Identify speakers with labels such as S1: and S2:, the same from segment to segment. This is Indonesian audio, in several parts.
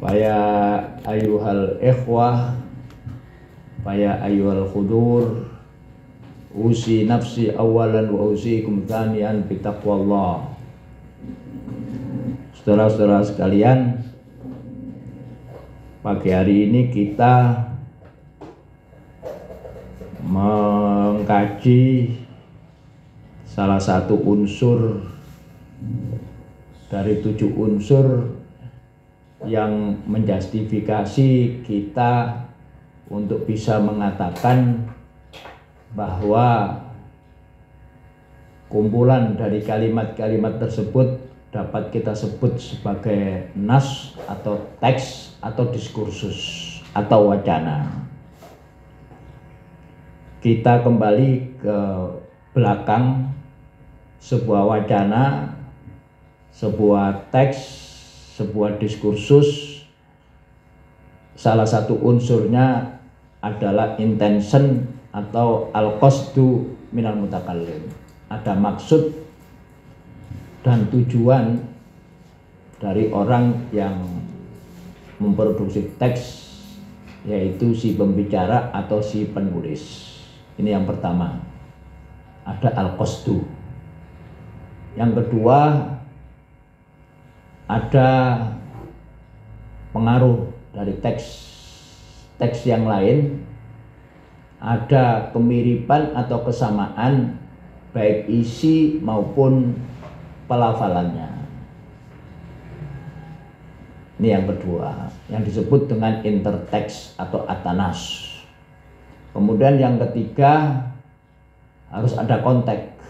S1: Faya ayuhal ikhwah, faya ayuhal khudur, usi nafsi awalan wa usikum tsaniyan bitaqwallah. Saudara-saudara sekalian, pagi hari ini kita mengkaji salah satu unsur dari 7 unsur yang menjustifikasi kita untuk bisa mengatakan bahwa kumpulan dari kalimat-kalimat tersebut dapat kita sebut sebagai nas atau teks atau diskursus atau wacana. Kita kembali ke belakang, sebuah wacana, sebuah teks, sebuah diskursus, salah satu unsurnya adalah intention atau al-qasdu minal mutakallim. Ada maksud dan tujuan dari orang yang memproduksi teks, yaitu si pembicara atau si penulis. Ini yang pertama, ada al-qasdu. Yang kedua, ada pengaruh dari teks yang lain, ada kemiripan atau kesamaan baik isi maupun pelafalannya. Ini yang kedua, yang disebut dengan interteks atau atanas. Kemudian yang ketiga, harus ada konteks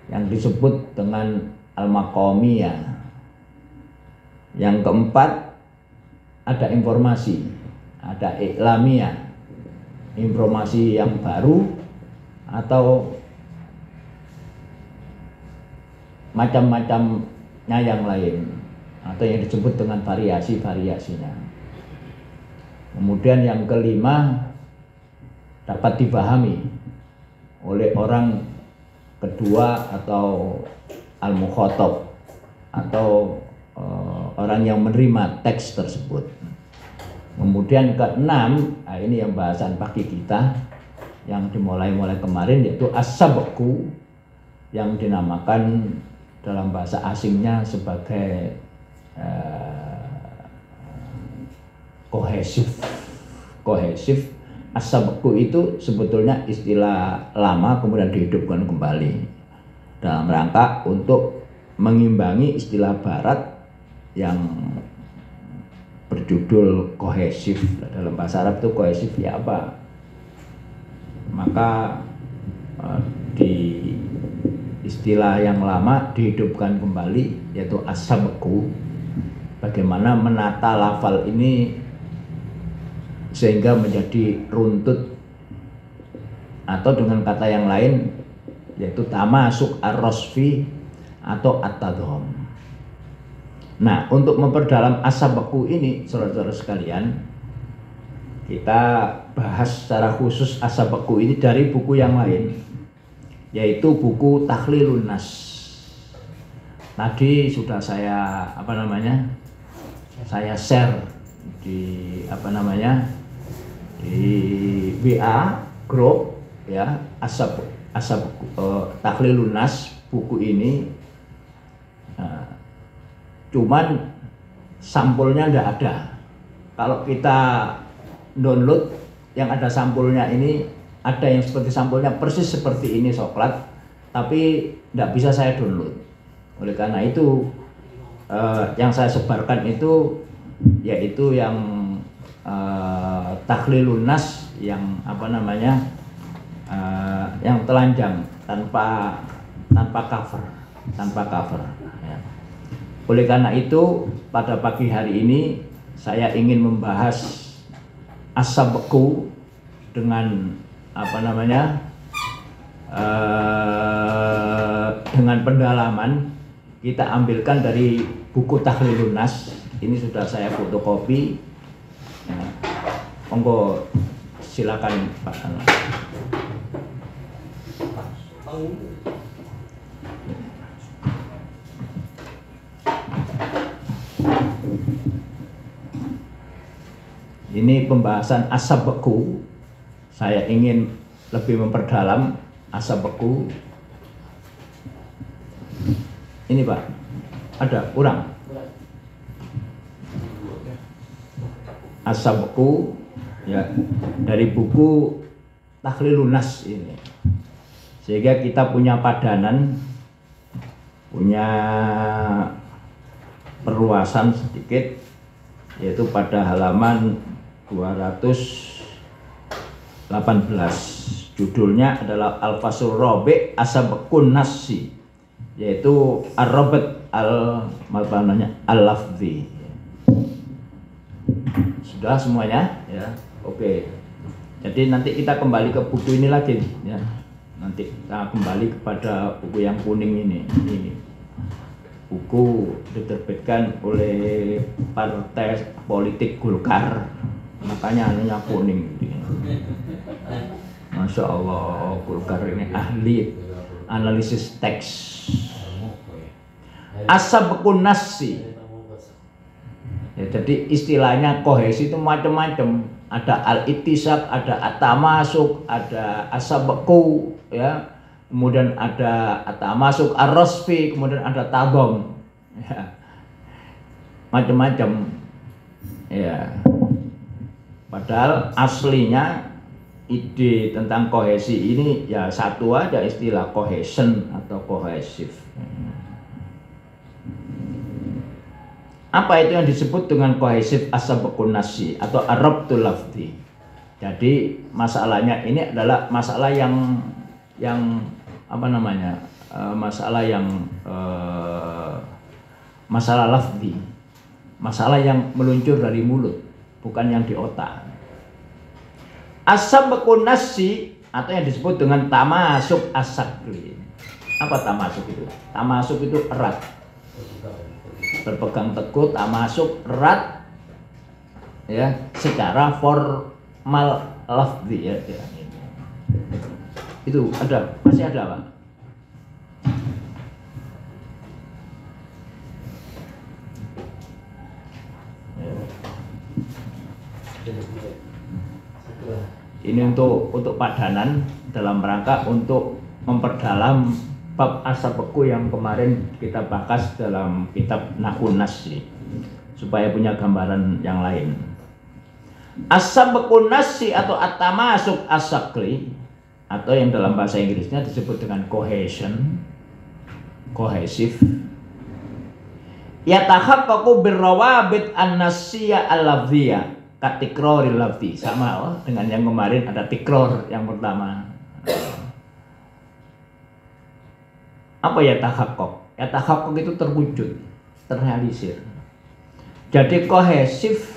S1: yang disebut dengan al-maqamiyah. Yang keempat, ada informasi, ada iklamiyah, informasi yang baru atau macam-macamnya yang lain, atau yang disebut dengan variasi-variasinya. Kemudian yang kelima, dapat dipahami oleh orang kedua atau al-mukhatab atau orang yang menerima teks tersebut. Kemudian keenam, ini yang bahasan pagi kita yang dimulai kemarin, yaitu as-sabqu, yang dinamakan dalam bahasa asingnya sebagai kohesif. As-sabqu itu sebetulnya istilah lama kemudian dihidupkan kembali dalam rangka untuk mengimbangi istilah barat yang berjudul kohesif. Dalam bahasa Arab itu kohesif ya apa? Maka di istilah yang lama dihidupkan kembali, yaitu as-sabqu. Bagaimana menata lafal ini sehingga menjadi runtut, atau dengan kata yang lain yaitu tamasuk ar-rasfi atau at-tadham. Nah, untuk memperdalam as-sabqu ini, saudara-saudara sekalian, kita bahas secara khusus as-sabqu ini dari buku yang lain, yaitu buku Takhlilun Nas. Tadi sudah saya saya share di di WA grup ya, Takhlilun Nas, buku ini. Cuman sampulnya tidak ada. Kalau kita download, yang ada sampulnya ini, ada yang seperti sampulnya persis seperti ini coklat, tapi tidak bisa saya download. Oleh karena itu yang saya sebarkan itu yaitu yang Takhlilun Nas yang yang telanjang, tanpa cover ya. Oleh karena itu, pada pagi hari ini saya ingin membahas as-sabqu dengan dengan pendalaman. Kita ambilkan dari buku Takhlilun Nas. Ini sudah saya fotokopi. Ya. Monggo silakan Pak Anwar. Ini pembahasan as-sabqu. Saya ingin lebih memperdalam as-sabqu. Ini Pak, ada kurang. As-sabqu ya, dari buku Takhlilun Nas ini. Sehingga kita punya padanan, punya perluasan sedikit, yaitu pada halaman 218. Judulnya adalah Al-Faslur Rabi' As-Sabqun Nassi, yaitu Ar-Rabat Al-Lafzi. Sudah semuanya ya. Oke. Jadi nanti kita kembali ke buku ini lagi ya. Nanti kita kembali kepada buku yang kuning ini. Ini buku diterbitkan oleh Partai Politik Golkar, makanya anunya kuning. Masya Allah, Golkar ini ahli analisis teks. As-sabqun nassi. Ya, jadi istilahnya kohesi itu macam-macam. Ada al-ittisaq, ada at-tamasuk, ada as-sabqu, ya. Kemudian ada at-tamasuk ar-rasfi, kemudian ada tadom. Ya. Macam-macam. Ya. Padahal aslinya ide tentang kohesi ini ya satu aja, istilah cohesion atau kohesif. Apa itu yang disebut dengan kohesif as-sabqun nassi atau ar-rabtul lafzi? Jadi masalahnya ini adalah masalah yang apa namanya? Masalah yang masalah lafzi. Masalah yang meluncur dari mulut, bukan yang di otak. As-sabqun nassi atau yang disebut dengan tamasuk as-sakli. Apa tamasuk itu? Tamasuk itu erat. Berpegang teguh, tamasuk erat ya, secara formal lafzi ya, ya. Itu ada, masih ada Pak? Ini untuk padanan dalam rangka untuk memperdalam bab as-sabqu yang kemarin kita bahas dalam kitab Nahwun Nassi, supaya punya gambaran yang lain. As-sabqun nassi atau at-tamasuk as-sakli, atau yang dalam bahasa Inggrisnya disebut dengan cohesion, kohesif, yatahaqqaqu birrawabit an-nassiyah al-lafziyah katikroril lafzi. Sama dengan yang kemarin, ada tikror yang pertama. Apa ya tahakkuk? Ya tahakkuk itu terwujud, terrealisir. Jadi kohesif,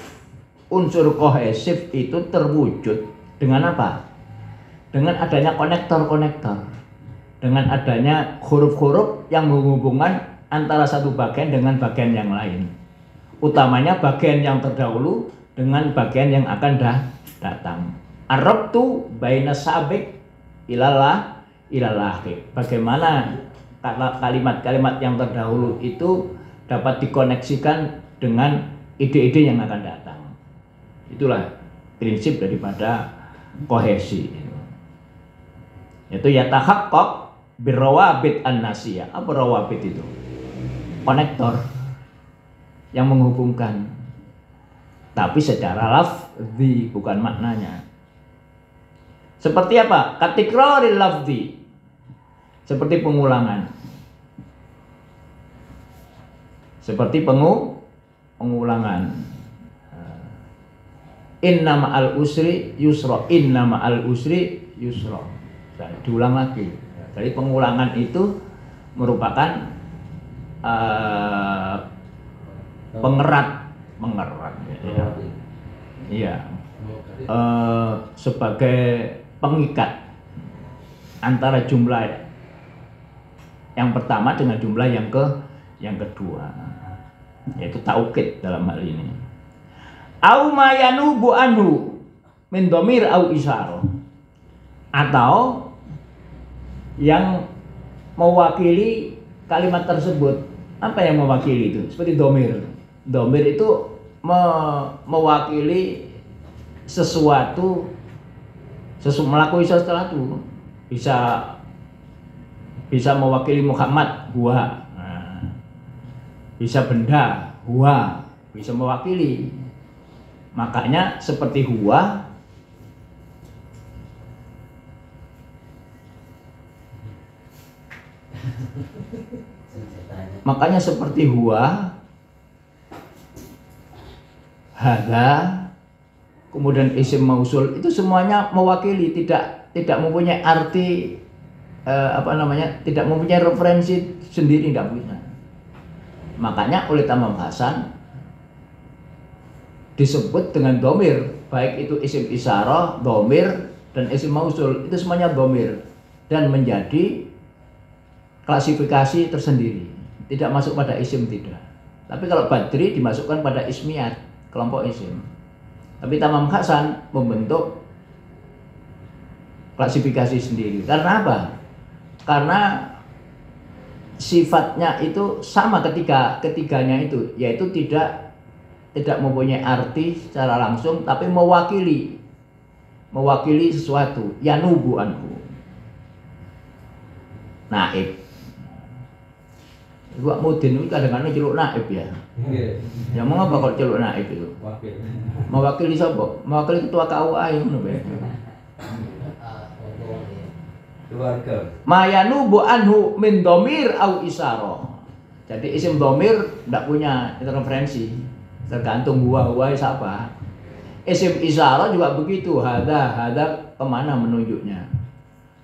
S1: unsur kohesif itu terwujud dengan apa? Dengan adanya konektor-konektor, dengan adanya huruf-huruf yang menghubungkan antara satu bagian dengan bagian yang lain. Utamanya bagian yang terdahulu dengan bagian yang akan datang. Arabtu baina sabiq ilallah ilallahik. Bagaimana kalimat-kalimat yang terdahulu itu dapat dikoneksikan dengan ide-ide yang akan datang. Itulah prinsip daripada kohesi. Yaitu yatahaqqaq birrawabit an-nasiyah. Apa rawabit itu? Konektor yang menghubungkan, tapi secara lafzi, bukan maknanya. Seperti apa? Katikroril lafzi, seperti pengulangan, seperti pengulangan. Inna ma'al usri yusra, inna ma'al usri yusra. Nah, diulang lagi. Jadi pengulangan itu merupakan pengerat ya. Iya. Sebagai pengikat antara jumlah yang pertama dengan jumlah yang kedua, yaitu taukid dalam hal ini. Au ma yanubu anhu min dhamir au isyarah, atau yang mewakili kalimat tersebut. Apa yang mewakili itu? Seperti dhamir. Dhamir itu mewakili sesuatu melakukan sesuatu, bisa mewakili Muhammad, huwa. Nah, bisa benda, huwa, bisa mewakili. Makanya seperti huwa, hada, kemudian isim mausul itu semuanya mewakili, tidak mempunyai arti tidak mempunyai referensi sendiri, tidak punya. Makanya oleh Tamam Hasan disebut dengan domir, baik itu isim isyarah, domir, dan isim mausul, itu semuanya domir dan menjadi klasifikasi tersendiri, tidak masuk pada isim, tidak. Tapi kalau Badri dimasukkan pada ismiyat, kelompok isim. Tapi Tamam Hasan membentuk klasifikasi sendiri. Karena apa? Karena sifatnya itu sama ketiganya itu, yaitu tidak mempunyai arti secara langsung, tapi mewakili sesuatu, yanubu anhu. Naib. Ibu Mudin itu kadang-kadang celuk naib ya. Ya mau apa kalau celuk naib itu? Mewakili siapa? Mewakili ketua KUA ngono bae.
S2: Keluarga.
S1: Mayanubu anhu min domir au isyarah. Jadi isim domir tidak punya referensi, tergantung huwa siapa. Isim isyarah juga begitu, hada kemana menunjuknya.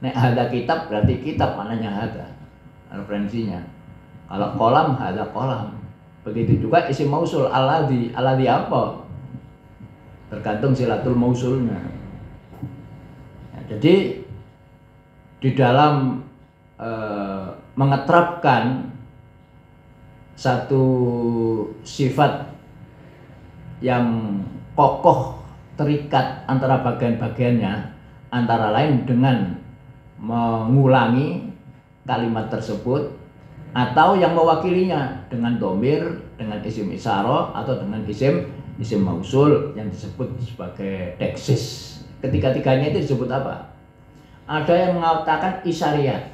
S1: Nek hada kitab berarti kitab, mananya hada referensinya. Kalau kolam, hada kolam. Begitu juga isim mausul, alladhi apa? Tergantung silatul mausulnya. Nah, jadi di dalam mengeterapkan satu sifat yang kokoh terikat antara bagian-bagiannya, antara lain dengan mengulangi kalimat tersebut, atau yang mewakilinya dengan domir, dengan isim isyarah, atau dengan isim mausul yang disebut sebagai deksis. Ketiga-tiganya itu disebut apa? Ada yang mengatakan isyariyat,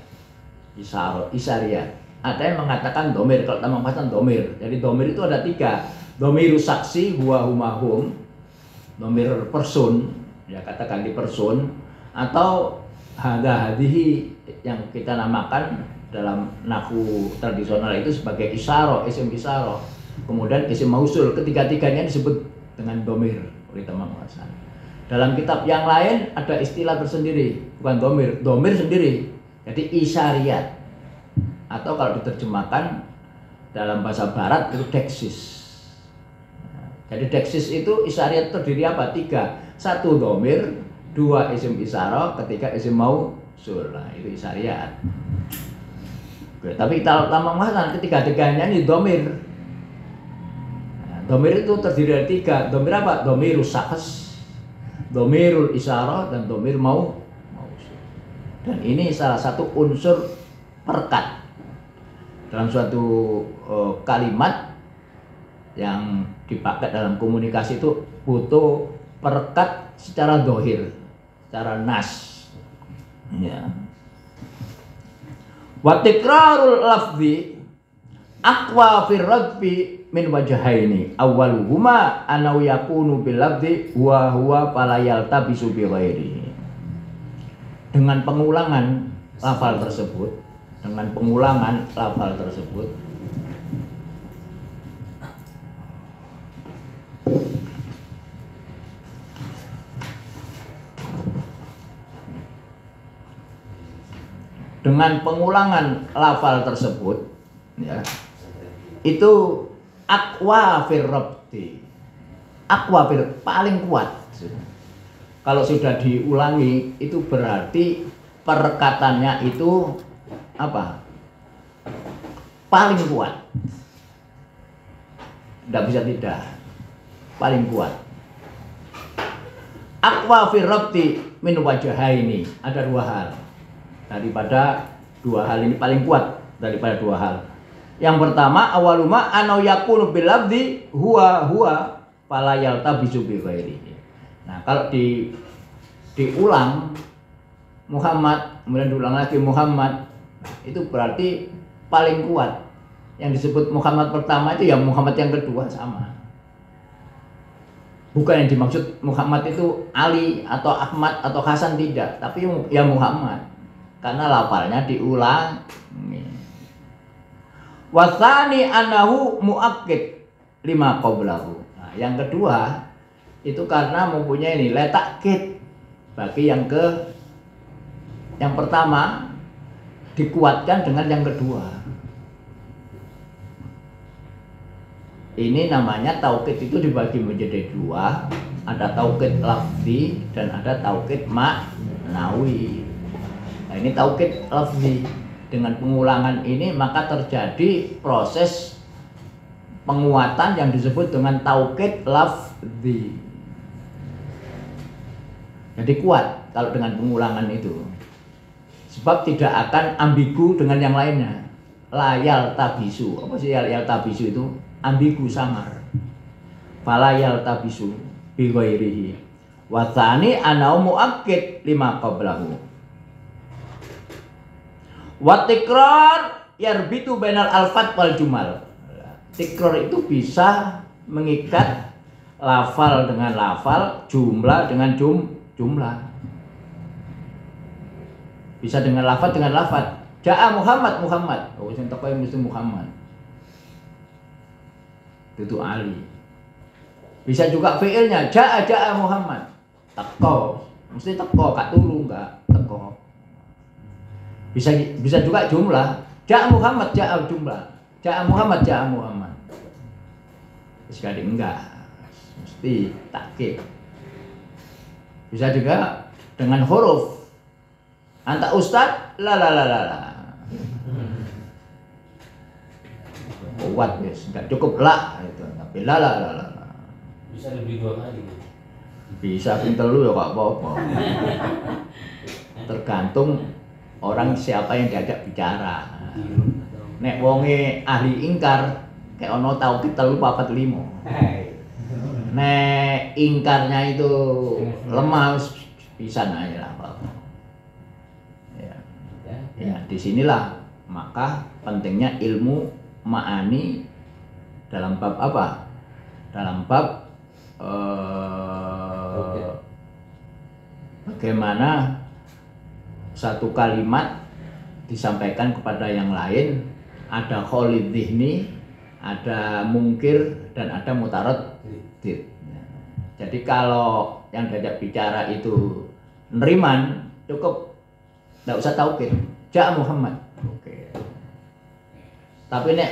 S1: isyariyat. Ada yang mengatakan domir. Kalau Tamam Hasan domir. Jadi domir itu ada tiga. Domiru saksi, huwa humahum, domir person, ya katakan di person, atau hadihi yang kita namakan dalam nahwu tradisional itu sebagai isyarah, isim isyarah. Kemudian isim mausul, ketiga-tiganya disebut dengan domir oleh Tamam Hasan. Dalam kitab yang lain ada istilah tersendiri, bukan domir sendiri. Jadi isyariyat, atau kalau diterjemahkan dalam bahasa barat itu deksis. Jadi deksis itu isyariyat terdiri apa? Tiga. Satu domir, dua isim isyarah, ketiga isim mausul. Nah, itu isyariyat. Tapi kalau Tamam Hasan ketiga-tiganya ini domir. Nah, domir itu terdiri dari tiga. Domir apa? Domirus syakhs, domirul isyarah, dan domir mausul. Dan ini salah satu unsur perekat dalam suatu kalimat yang dipakai dalam komunikasi itu butuh perekat secara dohir, secara nas. Ya. Wa tikrarul lafzi aqwa fi radfi min wajhaini. Awwaluhuma anau yakunu bil lafzi huwa fala yaltabisu bi ghairihi. Dengan pengulangan lafal tersebut, ya, itu aqwa fir rabti, paling kuat. Kalau sudah diulangi itu berarti perekatannya itu apa? Paling kuat. Tidak bisa tidak. Paling kuat. Aqwa fir rabti min wajhaini. Ada dua hal. Daripada dua hal ini paling kuat daripada dua hal. Yang pertama, awaluma anau yakunu bil lafzi huwa fala yaltabisu bi ghairihi. Nah, kalau diulang Muhammad, kemudian diulang lagi Muhammad, itu berarti paling kuat. Yang disebut Muhammad pertama itu ya Muhammad yang kedua sama. Bukan yang dimaksud Muhammad itu Ali atau Ahmad atau Hasan, tidak, tapi ya Muhammad. Karena lafalnya diulang. Wasani anahu muakkid lima qablahu. Nah, yang kedua itu karena mempunyai nilai takkid bagi yang pertama, dikuatkan dengan yang kedua. Ini namanya taukid itu dibagi menjadi dua, ada taukid lafzi dan ada taukid ma'nawi. Nah, ini taukid lafzi. Dengan pengulangan ini maka terjadi proses penguatan yang disebut dengan taukid lafzi. Jadi kuat kalau dengan pengulangan itu. Sebab tidak akan ambigu dengan yang lainnya. Layal tabisu. Apa sih yal tabisu itu? Ambigu, samar. Falayal tabisu bi ghairihi. Wa tsani anau muakkid lima qablahu. Wa tikrar yarbitu bainal alfat wal jumal. Tikrar itu bisa mengikat lafal dengan lafal, jumlah dengan jumlah. Bisa dengan lafaz dengan lafaz. Ja'a Muhammad Muhammad. Oh, sing teko mesti Muhammad. Itu Ali. Bisa juga fiilnya ja'a Muhammad. Teko, mesti teko, gak turu enggak, teko. Bisa juga jumlah. Ja'a Muhammad, ja'a jumlah. Ja'a Muhammad, ja'a Muhammad. Sekali enggak, mesti takkid. Bisa juga dengan huruf. Anta ustad, la. Kuat guys, enggak cukup la itu, tapi la.
S2: Bisa lebih 2 kali.
S1: Bisa pinter lu ya gak apa-apa. Tergantung orang siapa yang diajak bicara. Nek wonge ahli ingkar, kayak ono taukid 3 4 5. Nek ingkarnya itu lemah, bisa aja lah apa-apa. Ya, disinilah maka pentingnya ilmu ma'ani dalam bab apa? Dalam bab bagaimana satu kalimat disampaikan kepada yang lain, ada kholid dhihni, ada mungkir, dan ada mutaraddid. Jadi kalau yang diajak bicara itu neriman, cukup, tidak usah taukid. Ja'a Muhammad. Oke. Tapi nek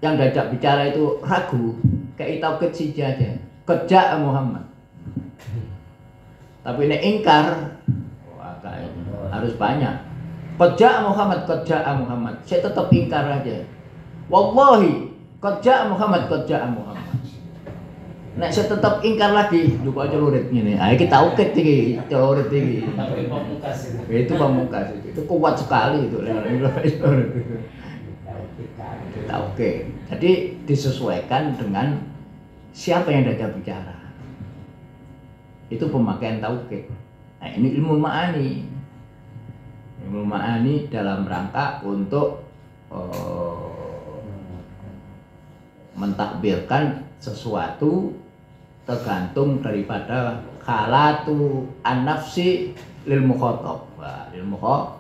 S1: yang diajak bicara itu ragu, kayak taukid saja aja. Ja'a Muhammad. Tapi nek ingkar, wah, harus banyak. Ja'a Muhammad, ja'a Muhammad. Saya tetap ingkar aja. Wallahi, ja'a Muhammad, ja'a Muhammad. Nek saya tetap ingkar lagi, juga celurit gini. Ayo kita taukid iki, celurit iki.
S2: Tapi pamungkas itu.
S1: Itu pamungkas itu kuat sekali itu. Taukid. Jadi disesuaikan dengan siapa yang diajak bicara. Itu pemakaian taukid. Nah, ini ilmu ma'ani. Ilmu ma'ani dalam rangka untuk mentakbirkan sesuatu tergantung daripada khalatu an-nafsi lil mukhatab. Lil mukhatab.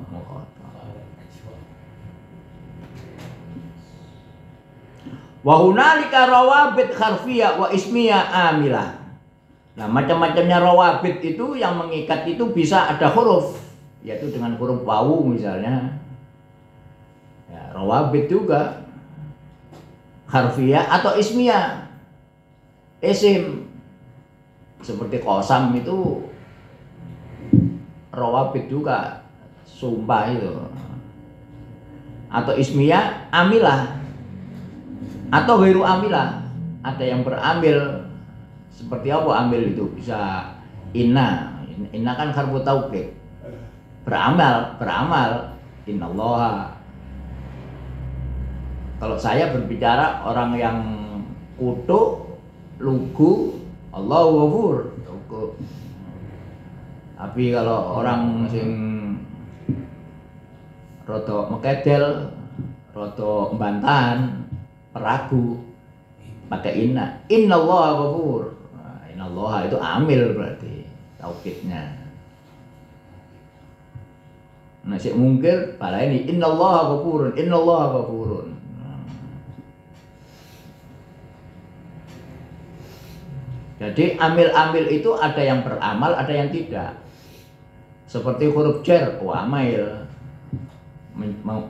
S1: Wa hunalika rawabit harfiyah wa ismiyah amilah. Nah, macam-macamnya rawabit itu yang mengikat itu bisa ada huruf, yaitu dengan huruf wawu misalnya. Ya, rawabit juga harfiyah atau ismiyah. Isim seperti qasam itu rawabit juga, sumpah itu. Atau ismiyah amilah atau ghairu amilah, ada yang beramil. Seperti apa amil itu? Bisa inna kan harfu taukid. Beramal innallaha. Kalau saya berbicara orang yang kutuk, lugu, Allahu ghafur. cukup. Tapi kalau orang sing rada mekedel, rada bantahan, peragu, pakai innallaha ghafur. Nah, innallaha itu amil berarti taukidnya. Nah, sik mungkir baleni innallaha ghafurun, innallaha ghafurun. Jadi amil-amil itu ada yang beramal, ada yang tidak. Seperti huruf jar, amil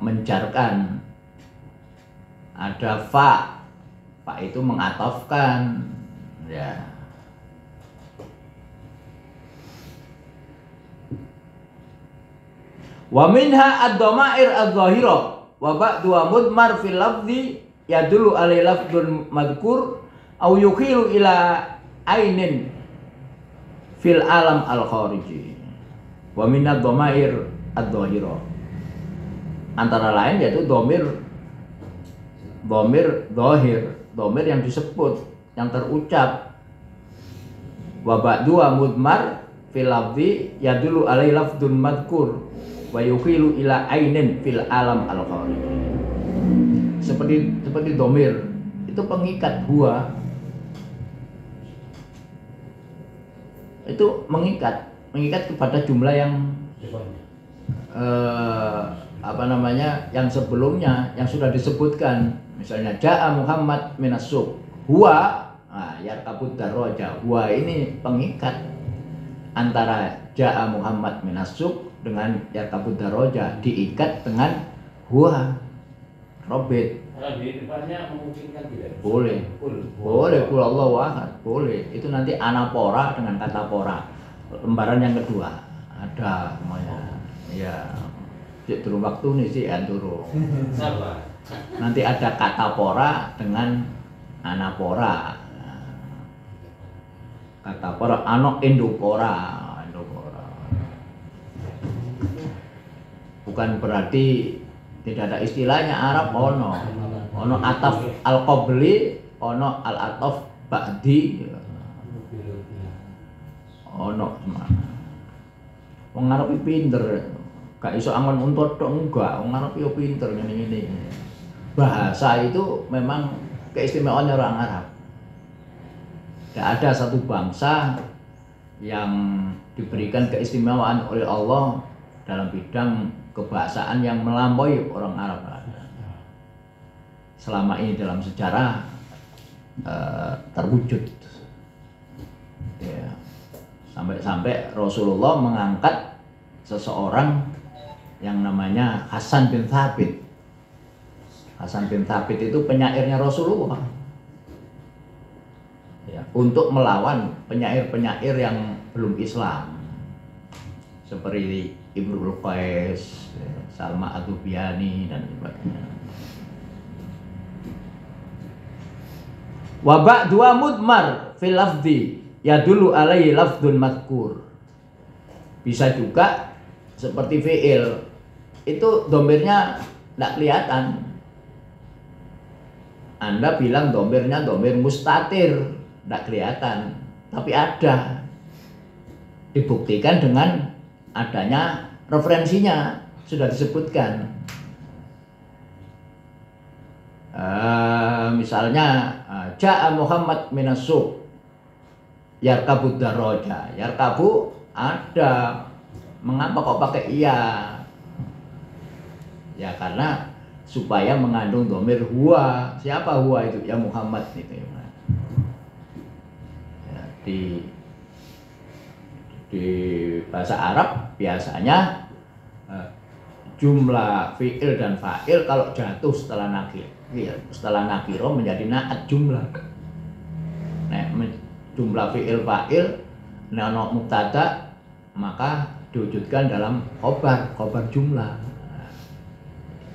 S1: menjarkan. Ada fa itu mengatofkan, ya. Wa minha ad-dhamair adh-dhahira wa ba'du mudmar fil lafzi yadullu alai lafdun madhkur au yukhilu ila ainin fil alam al-khariji. Wa minna dhamair ad-dhahira, antara lain yaitu dhamir dhahir, dhamir yang disebut, yang terucap. Wa ba'du mudmar fil lafzi yadullu alai lafdun madhkur wa yukhilu ila ainin fil alam al-khariji. Seperti dhamir itu pengikat huwa, itu mengikat kepada jumlah yang yang sebelumnya yang sudah disebutkan. Misalnya jaa Muhammad minas suq, huwa yarkabud daraja. Huwa ini pengikat antara jaa Muhammad minas suq dengan yarkabud daraja, diikat dengan huwa robit.
S2: Kalau di depannya memungkinkan tidak?
S1: Boleh, boleh. Qul Allahu ahad, boleh. Itu nanti anapora dengan kata pora. Lembaran yang kedua ada semuanya. Ya, turun waktu nih sih anturu.
S2: Sabar.
S1: Nanti ada kata pora dengan anapora. Kata pora, ano indopora. Bukan berarti tidak ada istilahnya Arab, ono ataf al-qabli, ono al-ataf ba'di, ono semana. Wong Arab pinter, gak iso angon untut tok enggak, wong Arab yo pinter ngene-ngene. Bahasa itu memang keistimewaan orang Arab. Tidak ada satu bangsa yang diberikan keistimewaan oleh Allah dalam bidang kebahasaan yang melampaui orang Arab. Selama ini dalam sejarah terwujud, ya. Sampai Rasulullah mengangkat seseorang yang namanya Hasan bin Thabit. Hasan bin Thabit itu penyairnya Rasulullah, ya, untuk melawan penyair-penyair yang belum Islam seperti Imrul Qais, Salma Ad-Dubyani dan sebagainya. Wa ba'du mudmar fil lafzi yadullu alaihi lafdun madhkur. Bisa juga seperti fi'il, itu domirnya tidak kelihatan. Anda bilang domirnya domir mustatir, tidak kelihatan, tapi ada. Dibuktikan dengan adanya referensinya, sudah disebutkan. Misalnya jaa Muhammad minas suq yarkabud daraja. Yarkabu ada, mengapa kok pakai iya? Ya karena supaya mengandung domir huwa. Siapa huwa itu? Ya Muhammad itu. Ya, di bahasa Arab biasanya jumlah fi'il dan fa'il kalau jatuh setelah nakiro menjadi naat jumlah. Nah, jumlah fi'il fa'il nano mubtada maka diwujudkan dalam khobar jumlah.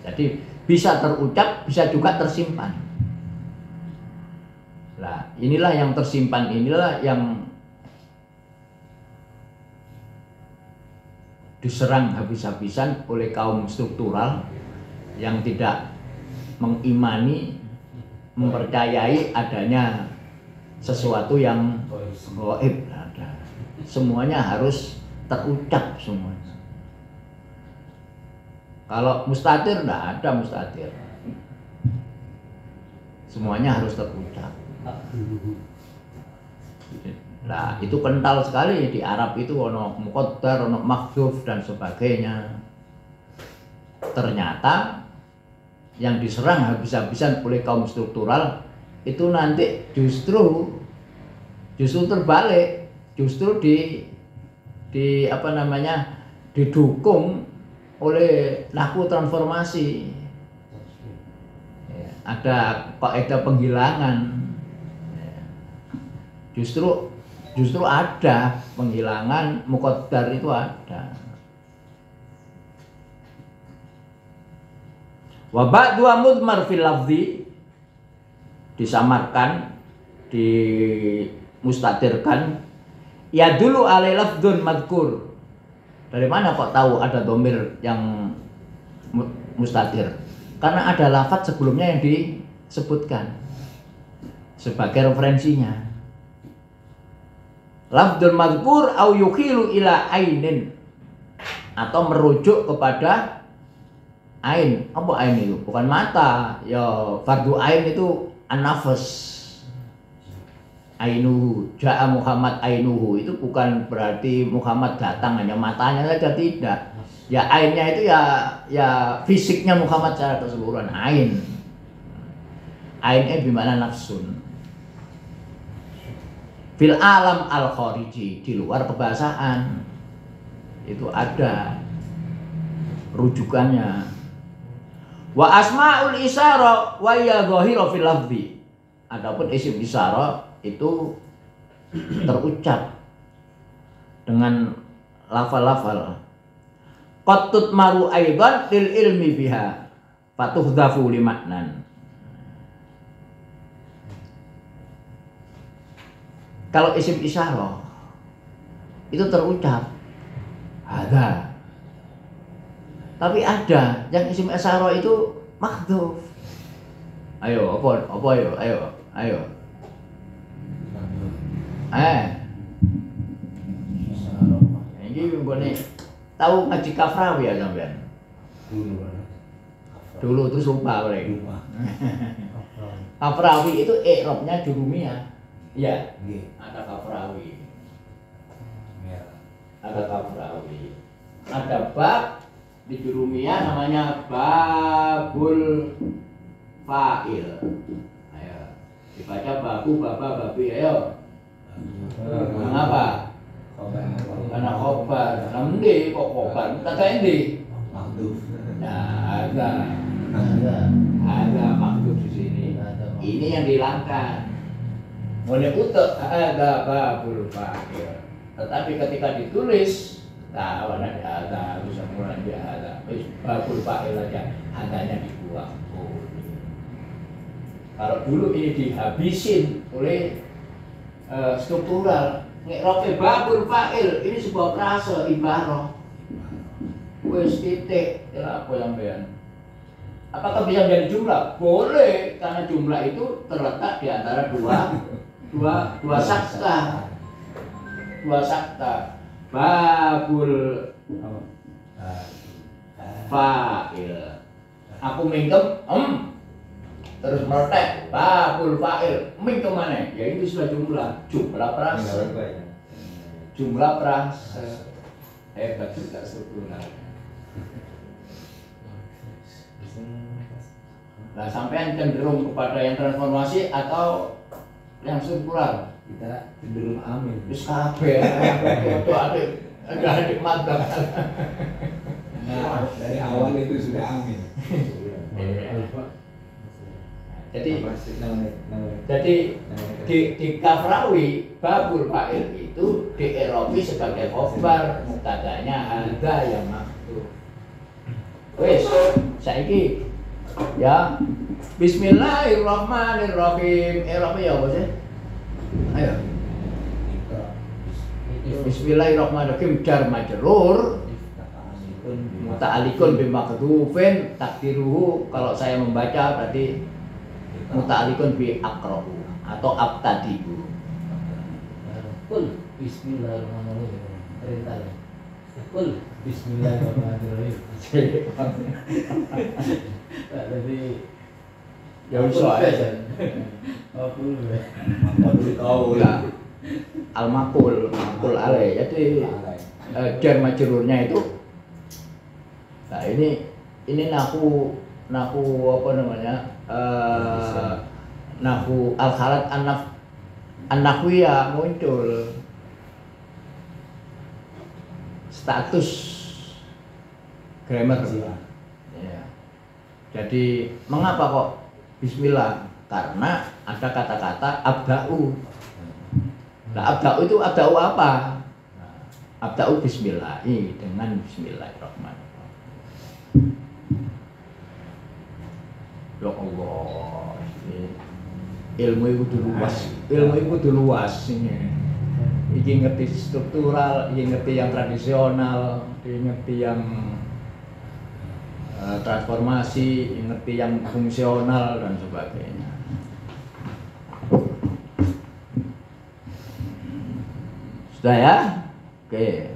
S1: Jadi bisa terucap, bisa juga tersimpan. Nah, inilah yang tersimpan, inilah yang diserang habis-habisan oleh kaum struktural yang tidak mengimani, mempercayai adanya sesuatu yang gaib. semuanya harus terucap semuanya. Kalau mustatir enggak ada mustatir. Semuanya harus terucap. Nah, itu kental sekali di Arab itu ono muqaddar, ono mahdzuf dan sebagainya. Ternyata yang diserang habis-habisan oleh kaum struktural itu nanti justru terbalik, justru di apa namanya didukung oleh nahwu transformasi. Ya, ada kaidah penghilangan. Ya, justru ada penghilangan muqaddar itu ada. Wa ba'du mudmar fil lafzi, disamarkan, dimustatirkan, ya dulu alai lafdzun madkur. Dari mana kok tahu ada domir yang mustatir? Karena ada lafadz sebelumnya yang disebutkan sebagai referensinya. Lafdzun madkur au yukhilu ila ainin, atau merujuk kepada ain. Apa ain itu? Bukan mata. Ya fardu ain itu an-nafas. Ainuhu, ja'a Muhammad ainuhu, itu bukan berarti Muhammad datang hanya matanya saja, tidak. Ya ainnya itu ya fisiknya Muhammad secara keseluruhan, ain. Ainnya bimana nafsun. Fil alam al khariji, di luar kebahasaan. Itu ada rujukannya. Wa asmaul isyara wa ya dhahira fil lafzi. Adapun isim isyara itu terucap dengan lafal-lafal. Qad tutmaru aidan lil ilmi biha fatuhdhafu li maknan. Kalau isim isyarah itu terucap ada. Tapi ada yang isim isyarah itu mahdhuf. Ayo, apa ayo. Ini gue tahu ngaji Kafrawi ya sampean? Dulu terus lupa oleh. Kafrawi itu i'rabnya jurumiyah. Iya, ada Kafrawi. Ada Kafrawi. Ada bab di jurumiyah namanya babul fa'il. Ayo, dibaca babu, baba, babi, ayo. Mengapa? Karena khobar. Nanti kok khobar? Kata ini. Nah, ada maksud di sini. Ini yang dihilangkan. Mulai utuh ada babul fa'il. Tetapi ketika ditulis, nah, warna ada, bisa mulai dia ada. Babul fa'il aja, adanya dibuang. Kalau dulu ini dihabisin oleh struktural, ngeroke babul fa'il, ini sebuah frase ibarah. Wes titik, apa yang bean? Apakah bisa menjadi jumlah? Boleh, karena jumlah itu terletak di antara dua sakta. Dua sakta. Babul fa'il. Aku mingkem, terus meletek, babul fa'il, mingkem mana? Ya itu sudah jumlah prase. Jumlah prase. Hebat juga struktural. Nah, sampean cenderung kepada yang transformasi atau yang struktural?
S3: Kita cenderung amin.
S1: Wis kabeh. Itu adik mantap.
S3: Nah, dari awal itu sudah amin.
S1: Jadi di Kafrawi babul fa'il itu dierobi sebagai khobar, muktadanya ada yang maksud. Wes, saiki ya Bismillahirrahmanirrahim. Erobi ya bos ya. Ayo. Bismillahirrahmanirrahim, jar majrur muta'alliqun bi maqdufin takdiruhu, kalau saya membaca berarti muta'alliqun bi aqra'u atau abtadi'u.
S2: Bismillahirrahmanirrahim. Perintah. Kul Bismillahirrahmanirrahim. Jadi
S1: Ya usah.
S2: Aku
S3: Tahu
S1: Ya. Al-Maqul, Maqul alaih. Jadi jar majrurnya itu nah ini nahu apa namanya? Nahu al-khalat an-nahwiyah muncul. Status grammar. Ya. Jadi mengapa kok bismillah? Karena ada kata-kata abda'u. Nah, abda'u itu abda'u apa? Nah, abda'u bismillah dengan bismillahirrahmanirrahim. Ya Allah, ilmu itu kudu luas ini. Iki ngerti struktural, iki ngerti yang tradisional, iki ngerti yang transformasi, ngerti yang fungsional dan sebagainya. Sudah ya? Oke.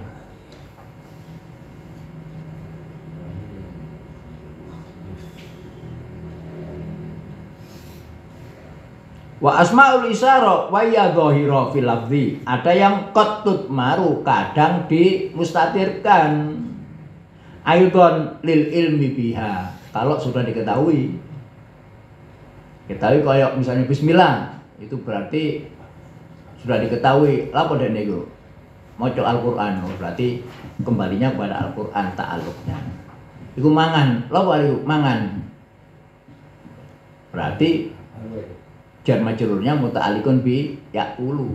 S1: Wa asmaul isyara wa ya dhahira fil lafzi. Ada yang qad tudmaru, kadang dimustatirkan. Aidon lil ilmi biha. Kalau sudah diketahui. Ketahui kayak misalnya bismillah, itu berarti sudah diketahui apa dan nego. Maca Al-Qur'an berarti kembalinya kepada Al-Qur'an ta'alluqnya. Iku mangan, lha iku mangan. Berarti jar majrurnya muta'alliqun bi yaqulu.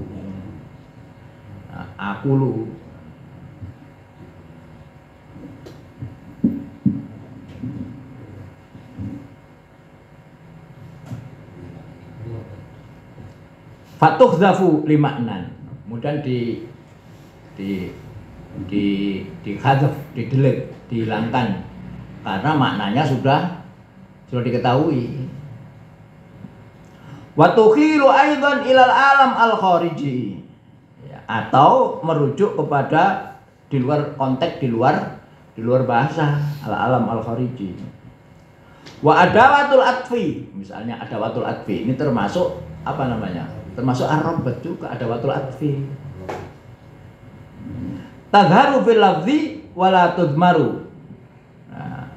S1: Nah, aqulu. Fatuhzafu limaknan. Kemudian dihadzaf, didelete, dihilangkan karena maknanya sudah diketahui. Wa tukhilu aidan ilal alam al khariji. Ya, atau merujuk kepada di luar konteks, di luar bahasa, al alam al khariji. Wa adawatul atfi, misalnya adawatul atfi ini termasuk apa namanya? Termasuk ar-rabat juga adawatul atfi. Tadharu fil lafzi wala tudmaru. Nah,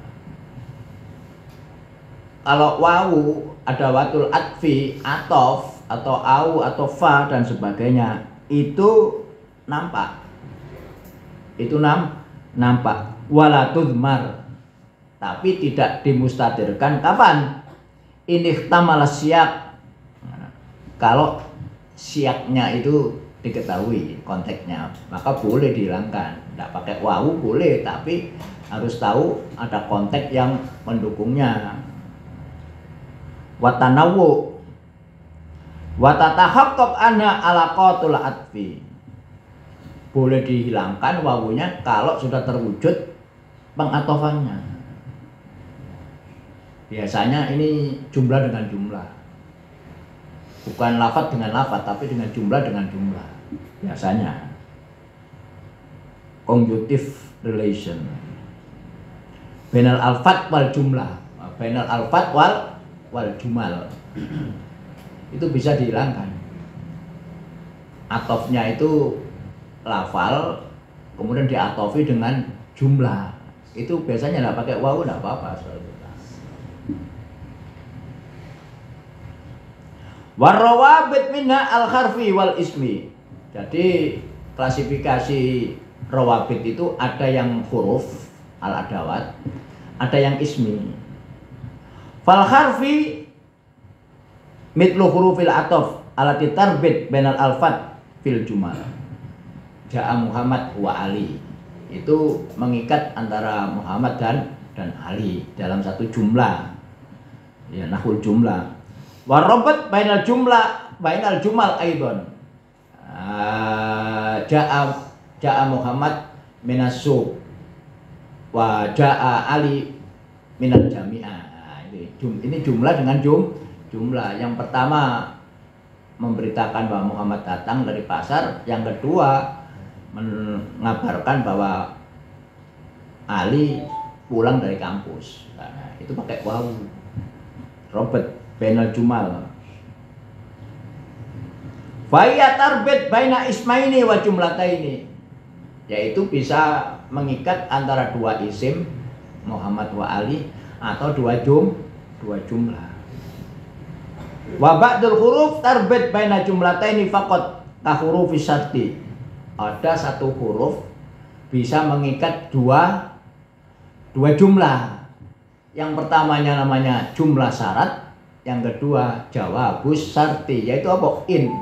S1: kalau wawu adawatul atfi, atof atau au atau fa dan sebagainya itu nampak. Itu nampak wala tudmar. Tapi tidak dimustatirkan kapan? Inihtamala syak. Nah, kalau syaknya itu diketahui konteksnya, maka boleh dihilangkan. Tidak pakai wawu boleh, tapi harus tahu ada konteks yang mendukungnya. Watanawu watatahaqqaq anna alaqatul atfi. Boleh dihilangkan wawunya kalau sudah terwujud pengatofannya. Biasanya ini jumlah dengan jumlah. Bukan lafadz dengan lafadz, tapi dengan jumlah biasanya conjunctive relation bainal alfat wal jumlah, bainal alfat wal jumal itu bisa dihilangkan. Atofnya itu lafal kemudian diatofi dengan jumlah, itu biasanya nggak pakai wawu, nggak apa-apa. Warrawabit minha al-harfi wal ismi. Jadi klasifikasi rawabit itu ada yang huruf al-adawat, ada yang ismi. Fal harfi mitlu hurufil atof alati tarbit bainal alfat fil jumal. Ja'a Muhammad wa Ali. Itu mengikat antara Muhammad dan Ali dalam satu jumlah. Ya, nahul jumlah. Warabat bainal jumal aidon. Ja'a Muhammad minasub wa ja'a Ali minal jami'ah. Ini jumlah dengan jumlah. Yang pertama memberitakan bahwa Muhammad datang dari pasar. Yang kedua mengabarkan bahwa Ali pulang dari kampus. Nah, itu pakai wawu. Robert Benal Jumal. Faya tarbit baina ismaini wa jumlataini, yaitu bisa mengikat antara dua isim Muhammad wa Ali atau dua jumlah. Wa ba'dul huruf tarbit baina jumlataini faqat ka hurufi syarti. Ada satu huruf bisa mengikat dua jumlah. Yang pertamanya namanya jumlah syarat, yang kedua jawabus syarti, yaitu apa? In.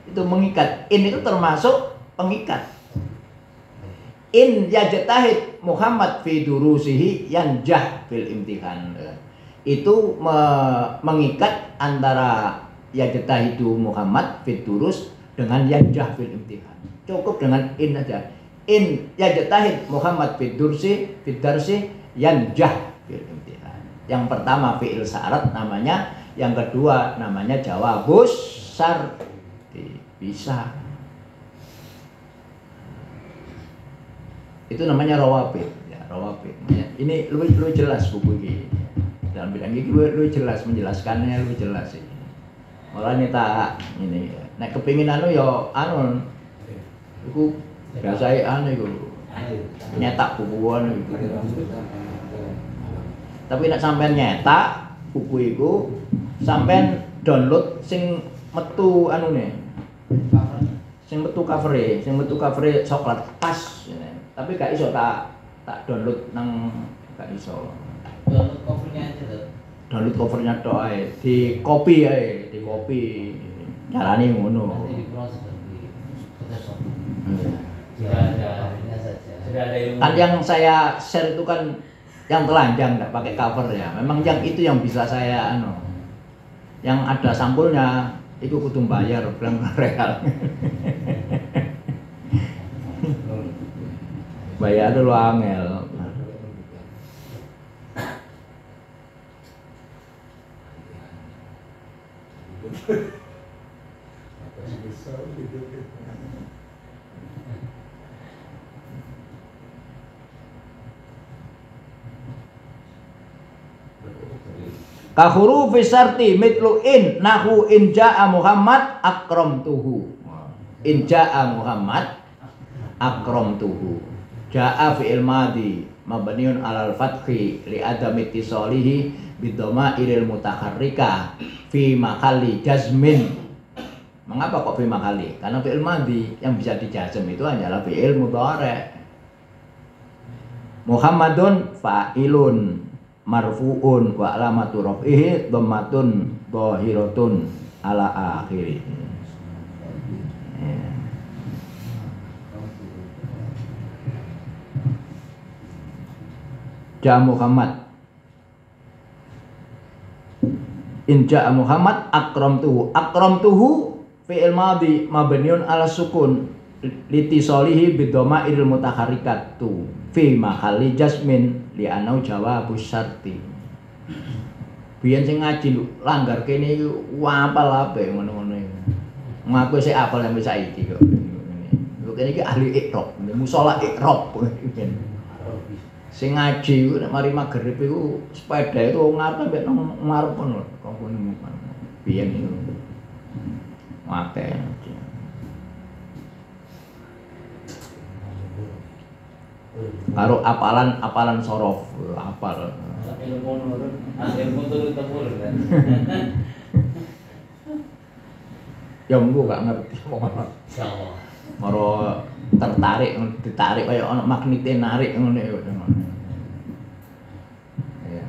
S1: Itu mengikat. In itu termasuk pengikat. In yajtahid Muhammad fi durusihi yanjah fil imtihan. Itu mengikat antara yajtahidu Muhammad fi durus dengan yanjah fil imtihan. Cukup dengan in aja. In yajtahid Muhammad fi darsi yanjah fil imtihan. Yang pertama fi'il syarat namanya, yang kedua namanya jawabus syarti. Bisa. Itu namanya rawabit, ya, rawabit. Ini lebih jelas buku ini. Dalam bidang ini lebih jelas menjelaskannya, lebih jelas ini. Malah tak ini. Nek kepingin anu ya anu. Iku biasa anu iku. Nyetak buku anu iku. Tapi nek sampean nyetak buku iku, sampean download sing metu anune. Sing metu cover-e coklat pas. Tapi gak iso tak download nang gak iso.
S2: Download covernya aja tuh.
S1: Download covernya tok ae, di copy ae, di copy. Carane ngono.
S2: Nanti diproses di Photoshop.
S3: Sudah ada ilmu.
S1: Kan yang saya share itu kan yang telanjang, nggak pakai cover ya. Memang yang itu yang bisa saya anu. Yang ada sampulnya itu kudu bayar bilang real. Bayar dulu angel. Kahuru fisarti mitlu in nahu in ja'a Muhammad akramtuhu. In ja'a Muhammad akramtuhu. Ja'a fi'il madhi mabniun 'alal fathi li adami ittisalihi bidhamairil mutaharrika fi mahalli jazmin. Mengapa kok fi mahalli? Karena fi'il madhi yang bisa dijazm itu hanyalah fi'il mudhari'. Muhammadun fa'ilun marfu'un wa alamatu raf'ihi dhammatun dhahiratun ala akhiri. Ja Muhammad. In ja'a Muhammad akramtuhu. Akramtuhu fi'il madhi mabniun ala sukun litisalihi bidhamairil mutaharrikatu fi mahalli jasmin li anau jawabus syarti. Biyen sing ngaji langgar kene iki apal ape ngono-ngono iki. Ngaku sik apal sampe saiki kok. Lho kene iki ahli iqrab, musala iqrab. Sing ngaji ku nek mari magrib iku sepeda itu ngarep mek nang ngarep ngono kok ngene. Biyen iku. Mate. Karo apalan sorof, apal.
S2: Ilmu nurun, ilmu turun temurun kan.
S1: Ya engko gak ngerti ngono. Moro tertarik, ditarik kaya ana magnete narik ngene kok. Ya.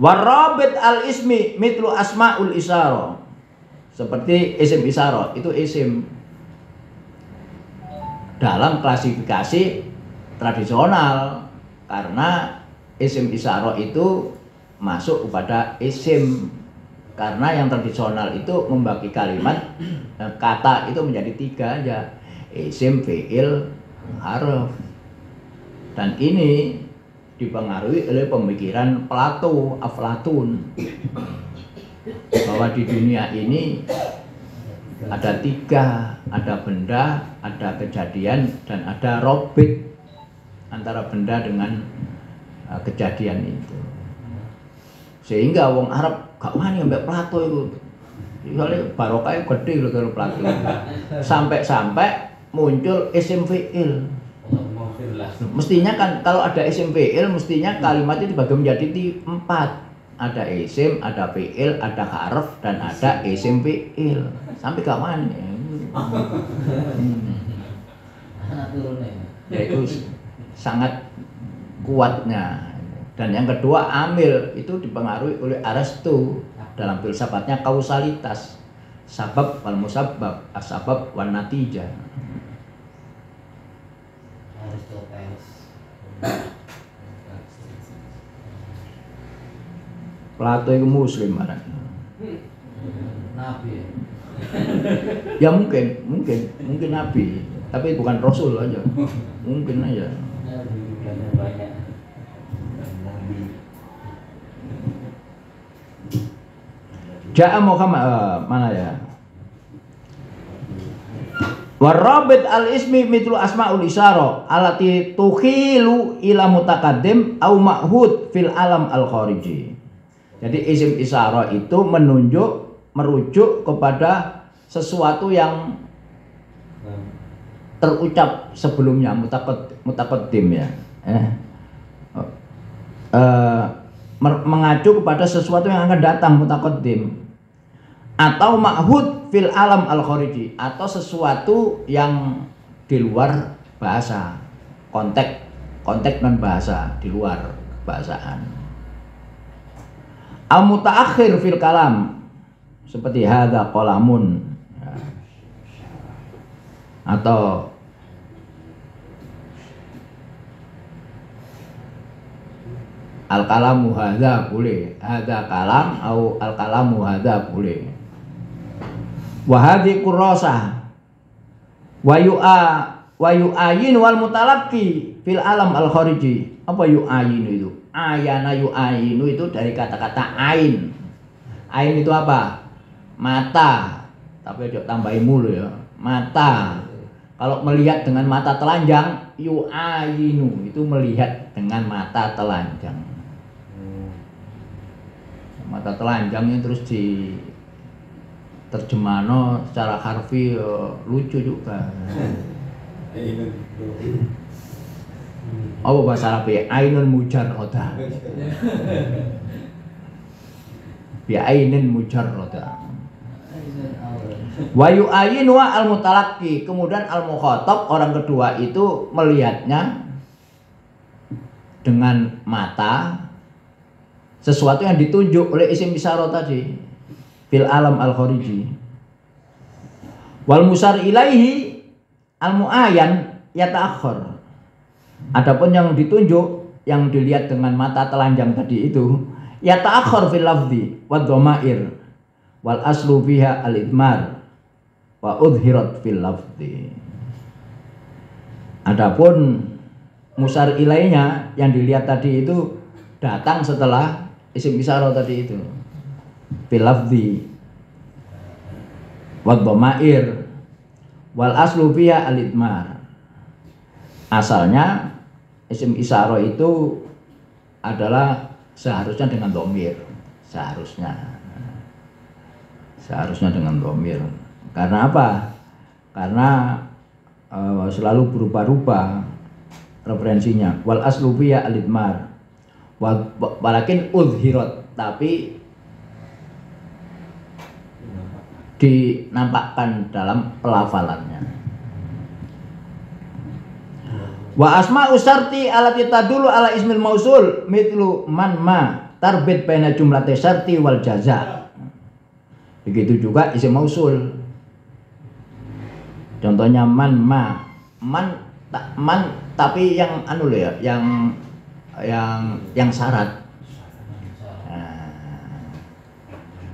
S1: Warabit al-ismi mitlu asmaul isyarah. Seperti isim isyarah, itu isim dalam klasifikasi tradisional, karena isim isyarah itu masuk kepada isim, karena yang tradisional itu membagi kalimat kata itu menjadi 3 aja, isim, fi'il, harf. Dan ini dipengaruhi oleh pemikiran Plato, Aflatun, bahwa di dunia ini ada tiga, ada benda, ada kejadian, dan ada robit antara benda dengan kejadian itu. Sehingga wong Arab gak wani ambek Plato itu. Soalnya barokahnya gede loh kalau Plato. Sampai-sampai muncul isim fi'il. Mestinya kan kalau ada isim fi'il, mestinya kalimat itu dibagi menjadi 4. Ada isim, ada fi'il, ada harf, dan ada isim fi'il. Sampai gak wani. Ya itu sangat kuatnya. Dan yang kedua amil itu dipengaruhi oleh Aristo dalam filsafatnya kausalitas, sabab wal musabbab, asbab wan natijah. Plato itu muslim marah.
S2: Nabi.
S1: Ya mungkin nabi, tapi bukan rasul aja. Mungkin aja.
S3: Banyak.
S1: Ja'a Muhammad mana ya? Warabit al-ismi mitlu asma'ul isyara allati tukhilu ila mutaqaddim au ma'hud fil alam al-khariji. Jadi isim isyara itu merujuk kepada sesuatu yang terucap sebelumnya, mutaqaddim ya. Mengacu kepada sesuatu yang akan datang, mutaqaddim, atau ma'hud fil alam al-khariji, atau sesuatu yang di luar bahasa, konteks non bahasa, di luar bahasaan. Al mutaakhir fil kalam, seperti hadza qalamun, atau al kalamu hadza boleh, hadza kalam, atau al kalamu hadza boleh. Wa hadhi kurrasah wa yu'ayin wal mutalaqqi fil alam al khariji. Apa yu'ayin itu? Ayana yu'ayinu itu dari kata-kata ain. Ain itu apa? Mata. Tapi aja tambahin mulu ya. Mata. Kalau melihat dengan mata telanjang, yu'ayinu itu melihat dengan mata telanjang. Mata telanjangnya terus di terjemahno secara harfi lucu juga. Oh bahasa Arab ya, ainun mujarroda. Bi ainin mujarroda. Wa yu'ayin wa al mutalaqqi. Kemudian al mukhatab, orang kedua itu melihatnya dengan mata sesuatu yang ditunjuk oleh isim isyarah tadi fil alam al khariji. Wal musar ilaihi al muayyan yata'akhkhar. Adapun yang ditunjuk, yang dilihat dengan mata telanjang tadi itu, ya ta'akhkhar fil lafzi wa dhamair wal aslu fiha al idmar wa udhirat fil lafzi. Adapun musar ilainya yang dilihat tadi itu datang setelah isim isyarah tadi itu. Fil lafzi wa dhamair wal aslu fiha al idmar. Asalnya isim isyarah itu adalah seharusnya dengan dhamir, seharusnya dengan dhamir. Karena apa? Karena selalu berubah-ubah referensinya. Wal aslu fiha al-idmar. Walakin udhirat, tapi dinampakkan dalam pelafalannya. Wa asma'u syarti allati tadullu ala ismil mausul mithlu man ma tarbit baina jumlati syarti wal jaza. Begitu juga isim mausul. Contohnya man ma. Man tapi yang anu ya, yang syarat.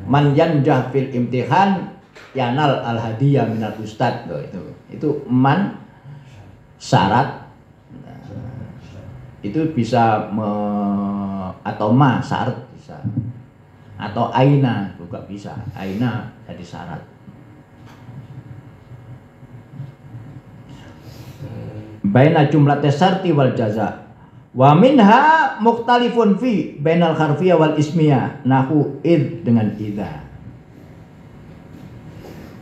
S1: Man yanjah fil imtihan yanal al hadiyah minal ustad. Itu man syarat itu bisa atau ma syarat bisa, atau aina juga bisa, aina jadi syarat. Baina jumlah syarti wal jaza. Wa minha mukhtalifun fi bainal harfiyah wal ismiyah nahu id dengan idza.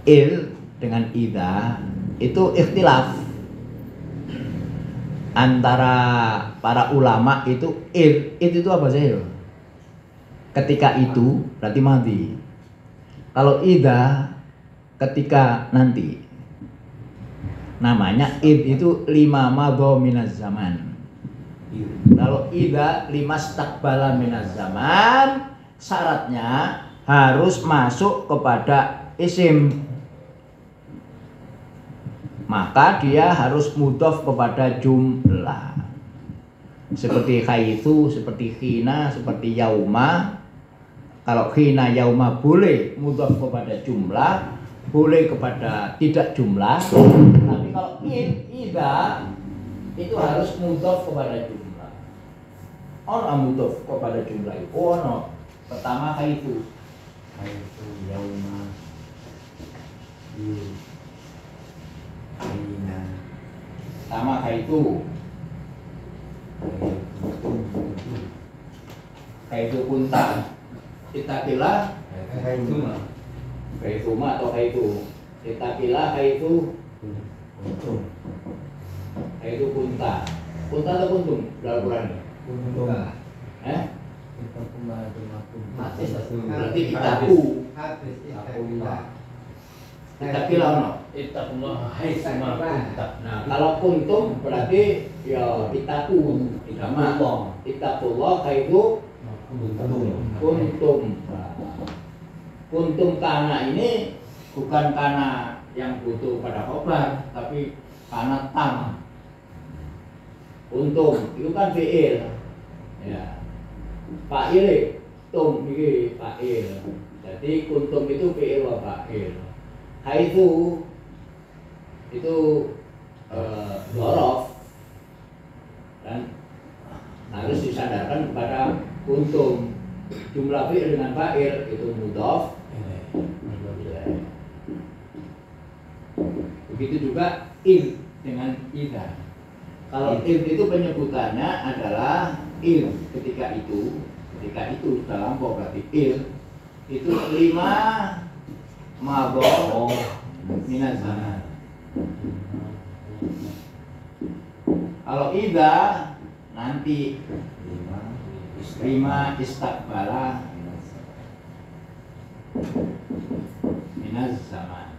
S1: Il dengan idza itu ikhtilaf antara para ulama. Itu id itu apa sih? Ketika itu berarti mati. Kalau idza ketika nanti, namanya id itu lima madho minaz zaman. Kalau idza lima stakbala minaz zaman, syaratnya harus masuk kepada isim, maka dia harus mudhof kepada jumlah. Seperti haitsu, seperti khina, seperti yauma. Kalau khina yauma boleh mudhof kepada jumlah, boleh kepada tidak jumlah. Tapi kalau idza itu harus mudhof kepada jumlah. Ono mudhof kepada jumlah itu. Ono. Pertama haitsu.
S3: Haitsu yauma khina.
S1: Pertama haitsu. Haitsu kunta. Ittaqilah haitsu ma atau haitsu. Ittaqilah haitsu haitsu kunta. Kunta atau kuntum dalam Quran? Berarti itaku. Ittaqilah ono.
S2: Ittaqullah haitsu ma kuntum.
S1: Nah, kalau kuntum berarti ya itaku. Ittaqullah haitsu kuntum. Kuntum kana ini bukan kana yang butuh pada khobar, tapi kana tam. Kuntum itu kan fi'il. Ya. Fa'il tum iki fa'il. Jadi kuntum itu fi'il wa fa'il. Haitsu itu dzaraf dan harus disandarkan kepada kuntum. Jumlah fi'il dengan fa'il itu mudhof. Begitu juga il dengan idza. Kalau il itu penyebutannya adalah il ketika itu dalam pokok berarti il itu lima madho minaz zaman. Kalau idza nanti lima istakbala minaz zaman.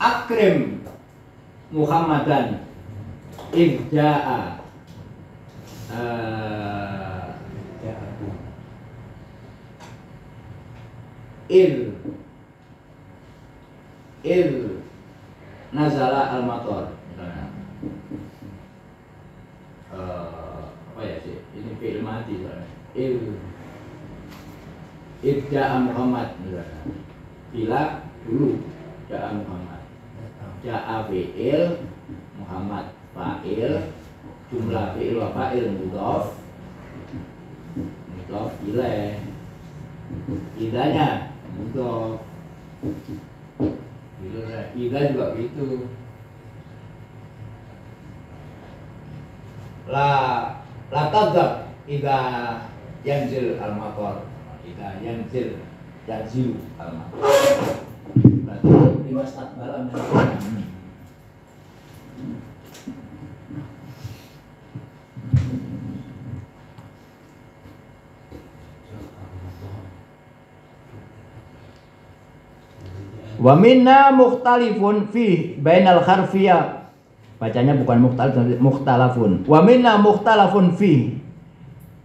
S1: Akrim Muhammadan idja'a il nazala al-matar. Apa ya sih? Ini fi'il mati soalnya. Idja'a Muhammad. Bila dulu ja'a Muhammad. Ja'a fi'il, Muhammad fa'il, jumlah fi'il wa fa'il mudhof ilaih. Idanya mudhof. Idza juga gitu. La tadzab idza yanzil al-matar. Idza yanzil al-matar. Berarti lima stakbalan. Wa minna mukhtalifun fi bainal harfiyah. Bacanya bukan mukhtalif tapi mukhtalafun. Wa minna mukhtalafun fi,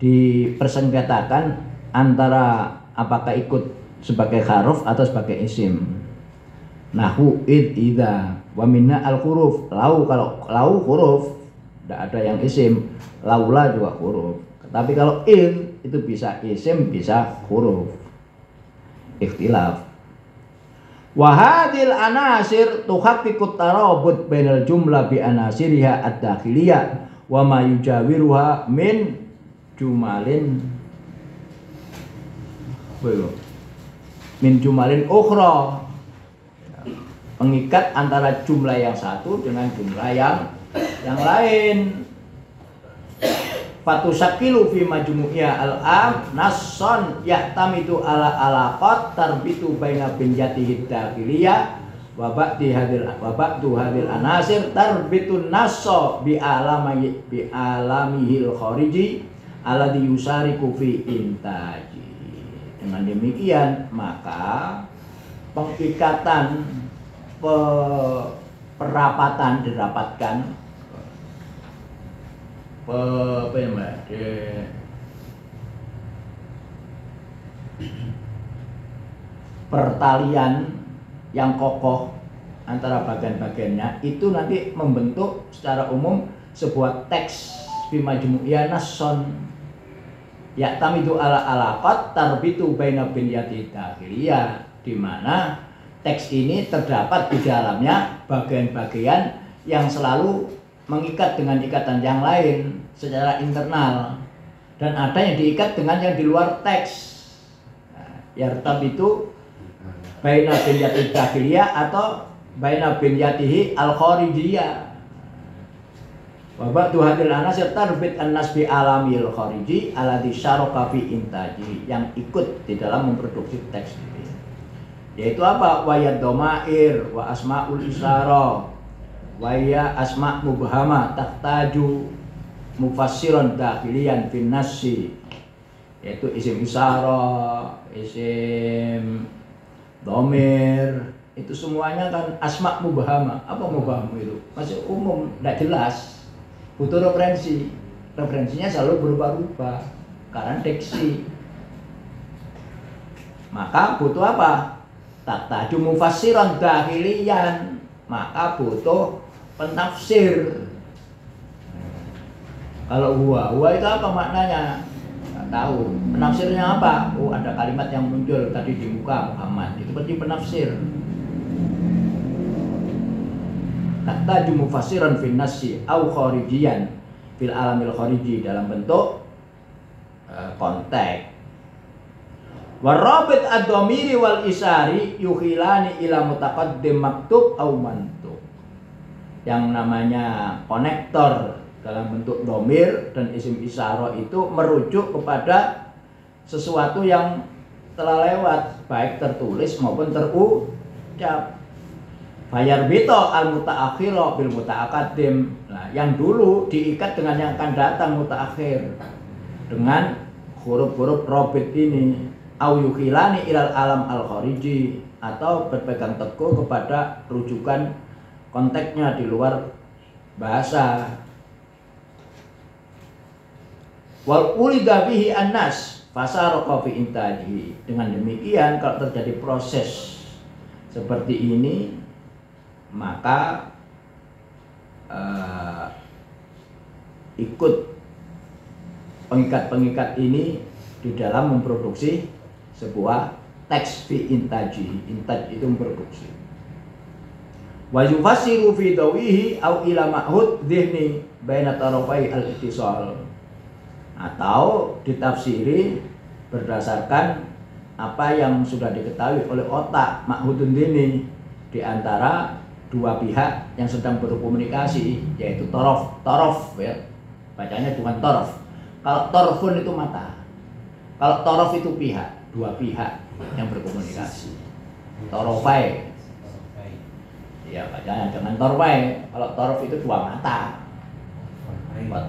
S1: dipersengketakan antara apakah ikut sebagai haruf atau sebagai isim. Nahu id idza. Wa minna al huruf. Kalau lau huruf tidak ada yang isim. Laula juga huruf. Tapi kalau id itu bisa isim bisa huruf. Ikhtilaf. Wa hadhil anasir tuhaqqiqut tarabut bainal jumlah bi anasiriha ad-dakhiliyah wa ma yujawiruha min jumalin ukhra. Pengikat antara jumlah yang satu dengan jumlah yang lain. Fatusakilu fi majmu'iya al-am nasson yahtamidu ala alaqat tarbitu baina binyatihi dakhiliyah wa ba'du hadil anasir tarbitun nasso bi alamihil khariji alladhi yusariku fi intaji. Dengan demikian maka pengikatan perapatan dirapatkan pertalian yang kokoh antara bagian-bagiannya itu nanti membentuk secara umum sebuah teks fi majmu'iyah nasson ya'tamidu ala alaqat tarbitu baina binyati dakhiliyah, di mana teks ini terdapat di dalamnya bagian-bagian yang selalu mengikat dengan ikatan yang lain secara internal, dan ada yang diikat dengan yang di luar teks. Yartab itu baina binyati dakhiliyah atau baina binyatihi al-kharijiyah. Wa ba'du hadil anasir tarbit an-nas bi alamil khariji alladhi syaraka fi intaji, yang ikut di dalam memproduksi teks ini. Yaitu apa? Wa yad-dhamair wa asmaul isyarah waya asma' mubhama tahtaju mufassiran dakhilian fin nassi, yaitu isim isyarah, isim dhamir, itu semuanya kan asma' mubhama. Apa mubham itu? Masih umum, tidak jelas, butuh referensi. Referensinya selalu berubah-ubah karena diksi. Maka butuh apa? Tahtaju mufassiran dakhilian, maka butuh penafsir. Kalau huwa itu apa maknanya? Nggak tahu. Penafsirnya apa? Oh, ada kalimat yang muncul tadi di muka Muhammad, itu berarti penafsir. Tahtaju mufassiran fin nassi au kharijiyan fil alamil khariji, dalam bentuk konteks. Warabit ad-dhamiri wal isari yukhilani ila mutaqaddim maktub au mantub. Yang namanya konektor dalam bentuk dhamir dan isim isyarah itu merujuk kepada sesuatu yang telah lewat, baik tertulis maupun terucap. Fayarbito al mutaakhira bil mutaaqaddim. Nah, yang dulu diikat dengan yang akan datang mutaakhir dengan huruf-huruf robit ini. Au yukhilani ilal alam al khariji, atau berpegang teguh kepada rujukan konteksnya di luar bahasa. Wal ulida bihi annas fasaraqa fi intaji. Dengan demikian kalau terjadi proses seperti ini, maka ikut pengikat-pengikat ini di dalam memproduksi sebuah teks fi intaji. Intaj itu memproduksi. Wa yufassiru fi dawihi au ila ma'hud dhihni baina tarafai al-ittisal, atau ditafsiri berdasarkan apa yang sudah diketahui oleh otak ma'hudun dhihni di antara dua pihak yang sedang berkomunikasi, yaitu torof ya. Bacanya bukan torof. Kalau torfun itu mata, kalau torof itu pihak, dua pihak yang berkomunikasi. Torofai. Ya, bacanya dengan torfai. Kalau torof itu dua mata.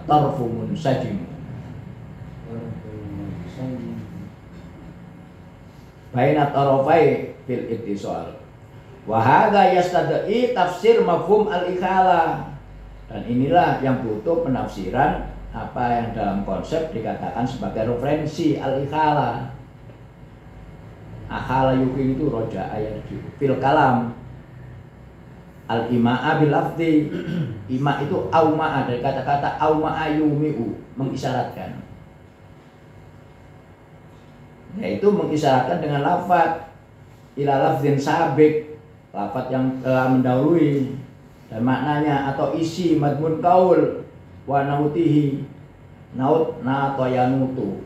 S1: Torfu munsajim. Baina torofai fil ittisal. Wa hadza yastad'i tafsir mafhum al-ikhala. Dan inilah yang butuh penafsiran apa yang dalam konsep dikatakan sebagai referensi al-ikhala. Akhala yukin itu roja ayat fil kalam. Al-ima'a bil lafzi. Ima itu auma'a, dari kata-kata auma'a yumi'u, mengisyaratkan. Yaitu mengisyaratkan dengan lafaz ila lafzin sabik, lafadz yang telah mendahului dan maknanya atau isi madmun kaul wa nautihi naut na atau yanutu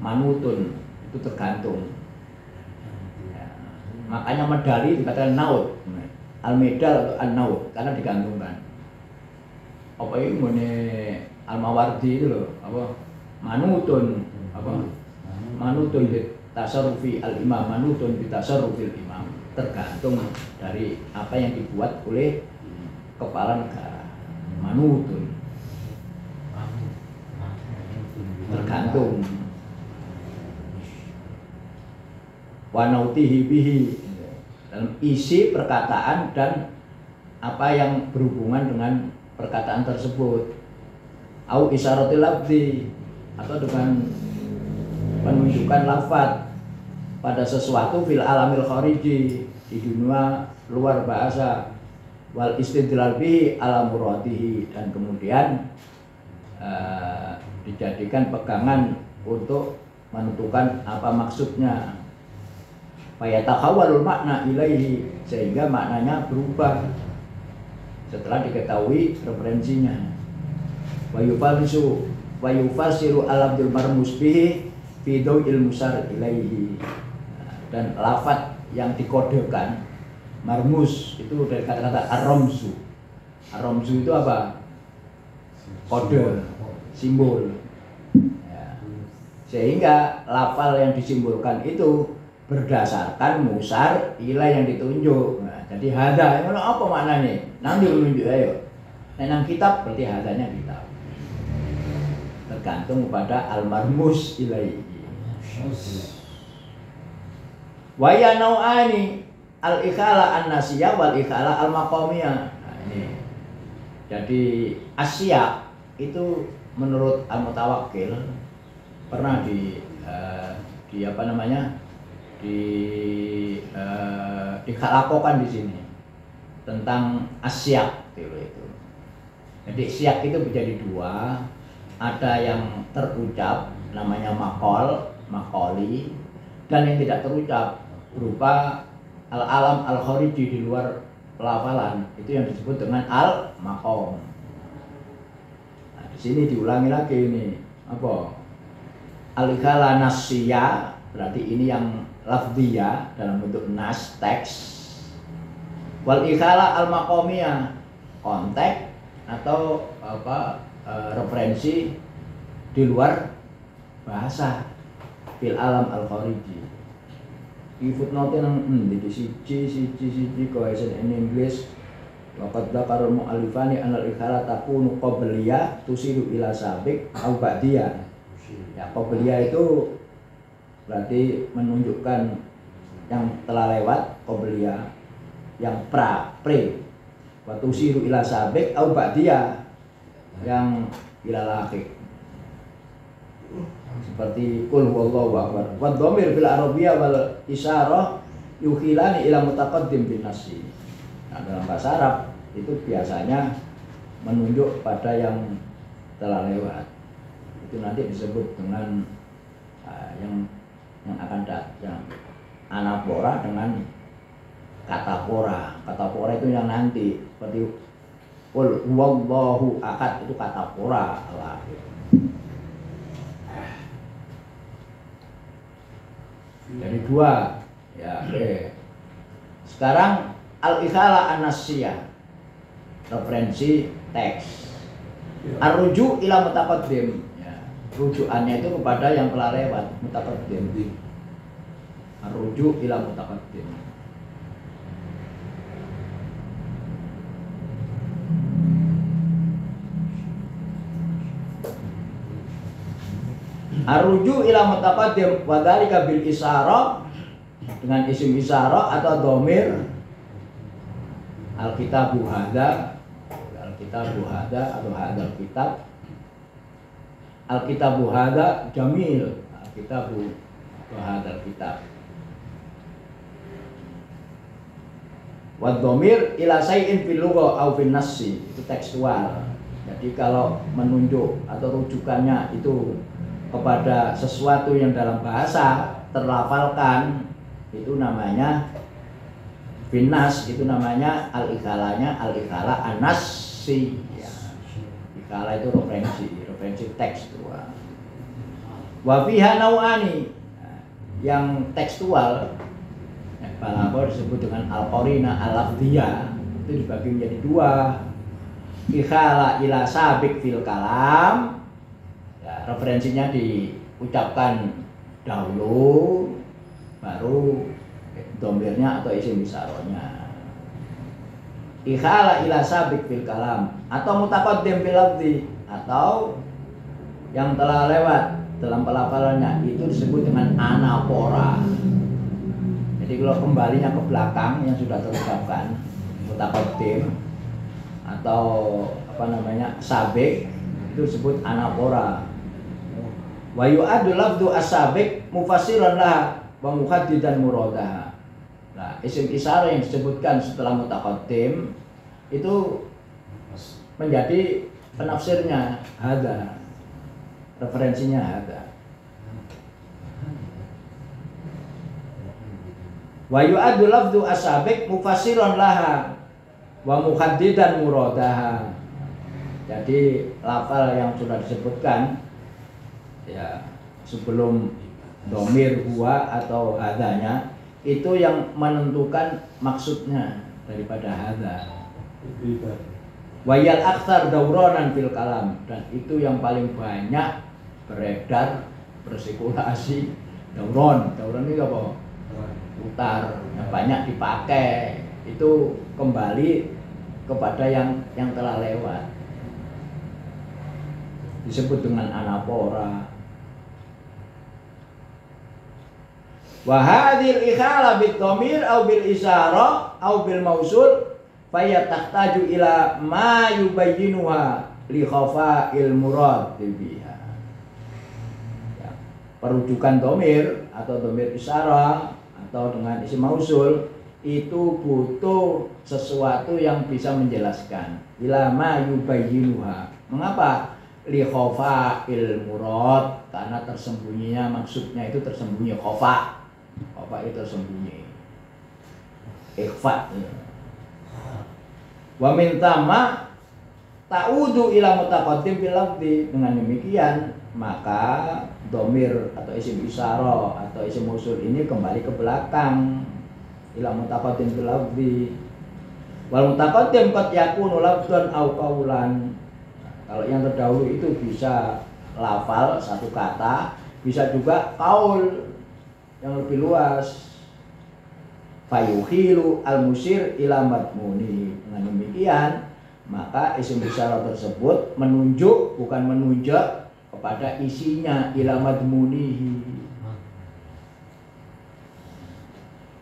S1: manutun itu tergantung ya. Makanya medali dikatakan naut al medal atau an naut karena digantungkan apa itu mene al mawardi itu loh apa manutun apa manutun tasarrufi al imam manutun bi tasarrufil imam tergantung dari apa yang dibuat oleh kepala negara manutun tergantung wanautihi bihi dalam isi perkataan dan apa yang berhubungan dengan perkataan tersebut au isyaratil lafzi atau dengan menunjukkan lafaz pada sesuatu fil alamil khariji di dunia luar bahasa wal istidlal bihi ala muradihi dan kemudian dijadikan pegangan untuk menentukan apa maksudnya fayatakawalul makna ilaihi sehingga maknanya berubah setelah diketahui referensinya wa yufasiru al-abdul marmus bihi fi dawil musar ilaihi dan lafaz yang dikodekan marmus itu dari kata-kata ar-ramzu. Ar-ramzu itu apa? Kode, simbol. Ya. Sehingga lafal yang disimbolkan itu berdasarkan musar ilah yang ditunjuk. Nah, jadi hada, apa maknanya? Nanti menunjuk ayo. Nang kitab berarti hadanya kitab. Tergantung kepada al-marmus ilaihi. Wa ya nau'ani al-ikhala an-nasiyah wal ikhala al-maqamiyah. Nah, ini. Jadi asya itu menurut al-mutawakkil pernah di dikhalakokan di sini tentang asyak itu. Jadi syak itu menjadi dua, ada yang terucap namanya makol, makoli, dan yang tidak terucap berupa al-alam al-khariji di luar pelafalan, itu yang disebut dengan al-maqam. Nah, di sini diulangi lagi ini apa? Al-ikhala nasiyah berarti ini yang lafdiyah dalam bentuk nas teks. Wal ikhala al-maqamiyah konteks atau referensi di luar bahasa fil alam al-khariji. Di footnote nang di siji cohesion in English waqad dzakara mu'allifani anal ikhala takunu qabliyah tusiru ila sabiq au ba'diyah. Ya, qabliyah itu berarti menunjukkan yang telah lewat, qabliyah yang pre wa tusiru ila sabiq au ba'diyah yang ila lahiq. Seperti qul huwallahu akbar wa dhamir fil arabiyyah wal isyarah yukhilani ila mutaqaddim bin nasi. Nah, dalam bahasa Arab itu biasanya menunjuk pada yang telah lewat. Itu nanti disebut dengan yang akan datang anapora dengan katapora. Katapora itu yang nanti seperti qul huwallahu ahad itu katapora Allah. Jadi dua ya, oke. Sekarang al-ikhala an-nasiyah referensi teks ar-ruju' ila mutaqaddim ya, rujukannya itu kepada yang telah lewat mutaqaddim ar-ruju' ila mutaqaddim. Ar-ruju' ila mutaqaddim wa dzalika bil isyarah dengan isim isyarah atau dhamir al-kitabu hadza atau hadzal kitab. Al-kitabu hadza jamil, al-kitabu wa hadzal kitab. Wa dhamir ila syai'in fil lugha au fil nassi itu tekstual. Jadi kalau menunjuk atau rujukannya itu kepada sesuatu yang dalam bahasa terlafalkan itu namanya Finas itu namanya al-ikhalanya al-ikhala an-nassi ya. Ikhala itu referensi tekstual. Wa fiha nau'ani, yang tekstual balaghah disebut dengan al-qarina al-lafdhiyah, itu dibagi menjadi dua. Ikhala ila sabiq fil kalam ya, referensinya diucapkan dahulu baru domirnya atau isim isyarohnya. Ikhala ila sabiq fil kalam atau mutaqaddim fil lafzi, atau yang telah lewat dalam pelafalannya itu disebut dengan anapora. Jadi kalau kembalinya ke belakang yang sudah terucapkan mutaqaddim atau apa namanya sabiq itu disebut anapora. Wa yu'addu lafdhu as-sabiq mufassiran laha wa muhaddidan muradaha. Nah, isim isyarah yang disebutkan setelah mutaqaddim itu menjadi penafsirnya hadza, referensinya hadza. Wa yu'addu lafdhu as-sabiq mufassiran laha wa muhaddidan muradaha. Jadi lafal yang sudah disebutkan ya sebelum domir huwa atau hadanya itu yang menentukan maksudnya daripada hadza. Wayal aktsar dauranan fil kalam, dan itu yang paling banyak beredar bersirkulasi. Dauron itu apa? Putar, yang banyak dipakai itu kembali kepada yang telah lewat, disebut dengan anapora. Wa hadhil ikhala bid dhamir aw bil isyarah aw bil mausul fa yatahtaju ila ma yubayyinuha li khafa'il murad biha. Ya, perujukan dhamir atau dhamir isyarah atau dengan isim mausul itu butuh sesuatu yang bisa menjelaskan ila ma yubayyinuha. Mengapa? Li khafa'il murad, karena tersembunyinya maksudnya itu tersembunyi. Khofa itu tersembunyi, ikhfa ya. Wa min tama ta'udu ila mutaqaddim bil lafzi. Dengan demikian maka domir atau isim isyarah atau isim mausul ini kembali ke belakang ila mutaqaddim bil lafzi. Wal mutaqaddim qad yakunu lafzan aw qaulan. Kalau yang terdahulu itu bisa lafal satu kata, bisa juga qaul yang lebih luas. Fayuhilu al-musir ila madmuni. Dengan demikian maka isim isyarah tersebut menunjuk, bukan menunjuk kepada isinya, ila madmunihi.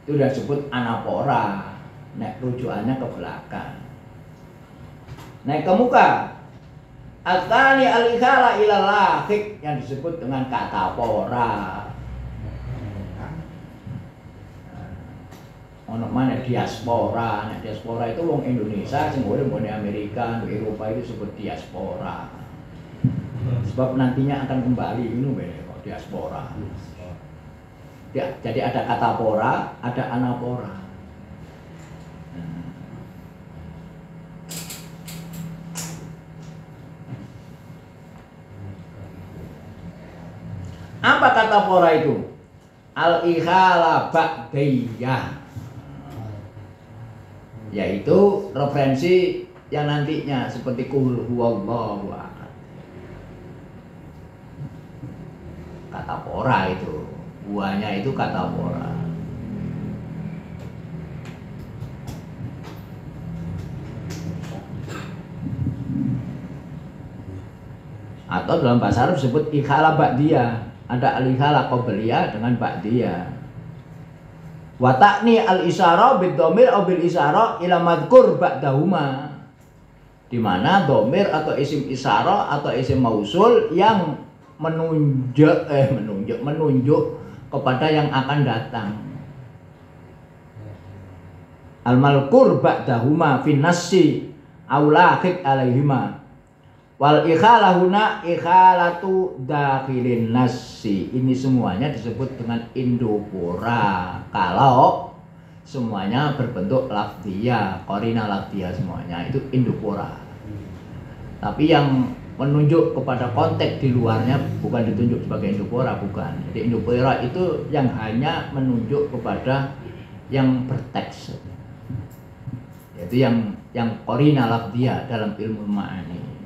S1: Itu disebut anapora. Nek rujukannya ke belakang. Naik ke muka. Atani al-ikhala ila lahiq, yang disebut dengan kata pora. Ono mana diaspora. Nah, diaspora itu wong Indonesia sing urip di Amerika, di Eropa itu disebut diaspora. Sebab nantinya akan kembali ini kok diaspora. Ya, jadi ada kata pora, ada anapora. Apa kata pora itu? Al-ikhala ba'diyah, yaitu referensi yang nantinya seperti qul huwallahu ahad. Kata pora itu, buahnya itu kata pora. Atau dalam bahasa Arab disebut ikhala ba'diyah. Ada al-ikhala qabliyah dengan ba'diyah. Wa ta'ni al-isyarah bid dhamir aw bil isyarah ila madhkur ba'dahuma, di mana dhamir atau isim isyarah atau isim mausul yang menunjuk kepada yang akan datang. Al-malkur ba'dahuma fin nassi aw lahiq alaihima. Wal ikhalah huna ikhalatu dakhilin nassi. Ini semuanya disebut dengan indopora. Kalau semuanya berbentuk lafdhiyah, qarina lafdhiyah semuanya itu indukura. Tapi yang menunjuk kepada konteks di luarnya bukan ditunjuk sebagai indukura, bukan. Jadi indukura itu yang hanya menunjuk kepada yang berteks, yaitu yang qarina lafdhiyah dalam ilmu ma'ani.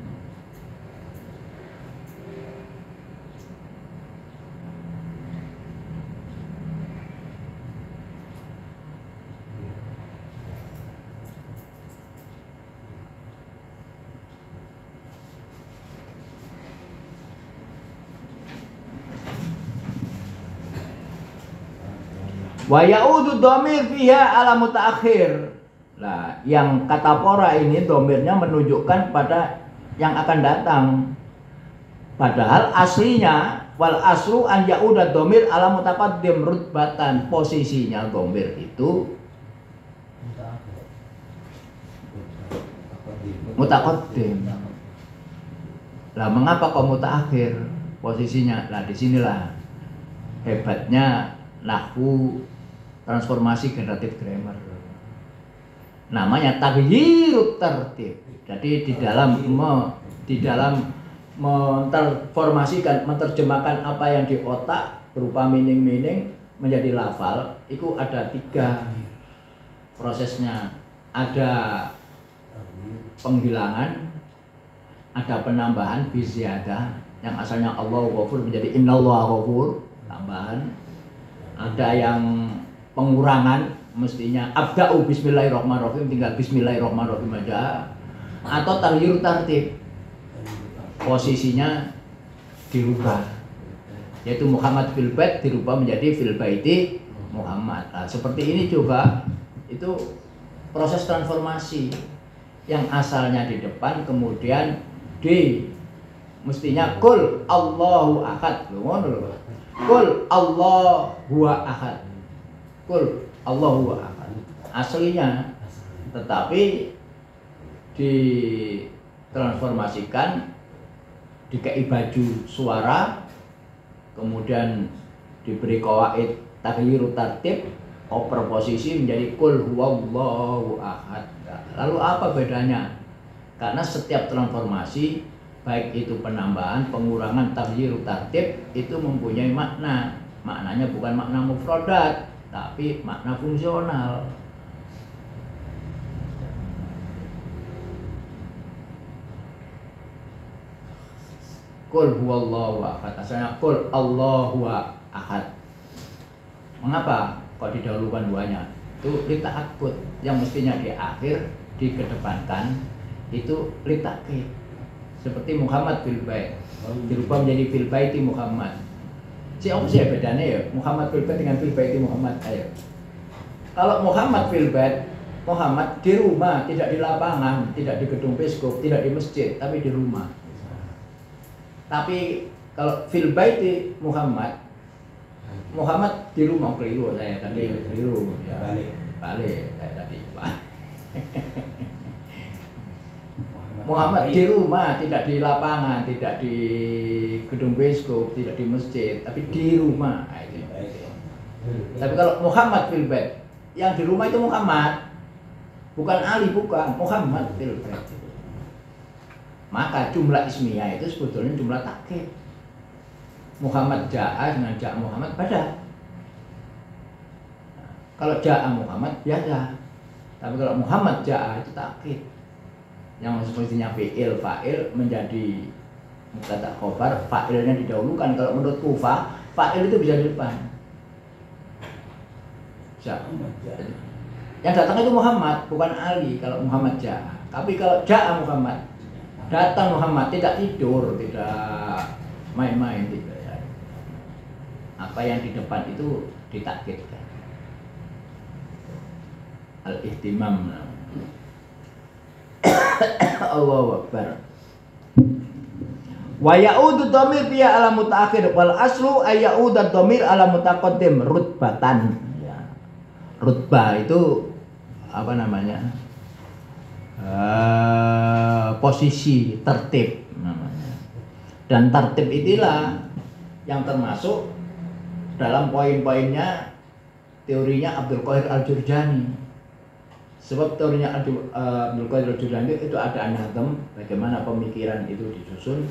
S1: Wa ya'udu dhamir fiha ala mutaakhir. Nah, yang kata pora ini dhamirnya menunjukkan pada yang akan datang. Padahal aslinya wal aslu an ya'uda dhamir ala mutaqaddim rutbatan. Posisinya dhamir itu mutaqaddim. Lah mengapa kok mutaakhir posisinya? Lah disinilah hebatnya nahwu transformasi generatif grammar. Namanya taghyirut tertib. Jadi di dalam mentransformasikan, menerjemahkan apa yang di otak berupa meaning menjadi lafal, itu ada 3 prosesnya. Ada penghilangan, ada penambahan biziyadah yang asalnya Allahu Ghafur menjadi Innallaha Ghafur, tambahan. Ada yang pengurangan, mestinya abda'u bismillahirrahmanirrahim tinggal bismillahirrahmanirrahim aja. Atau taghyir tartib, posisinya dirubah, yaitu Muhammad fil bait dirubah menjadi fil baiti Muhammad. Nah, seperti ini juga itu proses transformasi yang asalnya di depan kemudian mestinya kul Allahu ahad, kul Allahu ahad, kul Allahu ahad aslinya, tetapi ditransformasikan, dikei baju suara, kemudian diberi qawaid taghyirut tartib, oper posisi menjadi kul huwallahu ahad. Lalu apa bedanya? Karena setiap transformasi, baik itu penambahan, pengurangan, taghyirut tartib, itu mempunyai makna. Maknanya bukan makna mufradat, tapi makna fungsional. Qul huwallahu ahad, asalnya qul Allahu ahad. Mengapa kok didahulukan duanya? Itu lita'akud, yang mestinya di akhir dikedepankan itu litakid. Seperti Muhammad fil bait dirubah menjadi fil baiti Muhammad. Apa sih bedanya ya Muhammad fil bait dengan fil baiti Muhammad? Ayo. Kalau Muhammad fil bait, Muhammad di rumah, tidak di lapangan, tidak di gedung piskop, tidak di masjid, tapi di rumah. Tapi kalau fil baiti Muhammad di rumah, keliru saya tadi, keliru ya, balik saya tadi Pak. Muhammad di rumah, tidak di lapangan, tidak di gedung biskop, tidak di masjid, tapi di rumah. Tapi kalau Muhammad fil bait, yang di rumah itu Muhammad, bukan Ali, bukan Muhammad fil bait. Maka jumlah ismiyah itu sebetulnya jumlah takkid. Muhammad ja'a dengan ja'a Muhammad beda. Kalau ja'a Muhammad biasa. Tapi kalau Muhammad ja'a itu takkid. Yang sepertinya fi'il, fa'il menjadi mubtada khobar, fa'ilnya didahulukan. Kalau menurut Kufah, fa'il itu bisa di depan. Yang datang itu Muhammad, bukan Ali kalau Muhammad ja'a. Tapi kalau ja'a Muhammad, datang Muhammad, tidak tidur, tidak main-main, tidak ya. Apa yang di depan itu ditakkidkan. Al-ihtimam. Allahu Akbar. Wa ya'udu dhamir fiha ala mutaakhir wal aslu ay ya'udu dhamir ala mutaqaddim rutbatan. Ya. Rutbah itu apa namanya? Posisi tertib namanya. Dan tertib itulah yang termasuk dalam poin-poinnya teorinya Abdul Qahir Al-Jurjani. Sebab teorinya Abdul Qahir Al-Jurjani itu ada an-nadhm, bagaimana pemikiran itu disusun,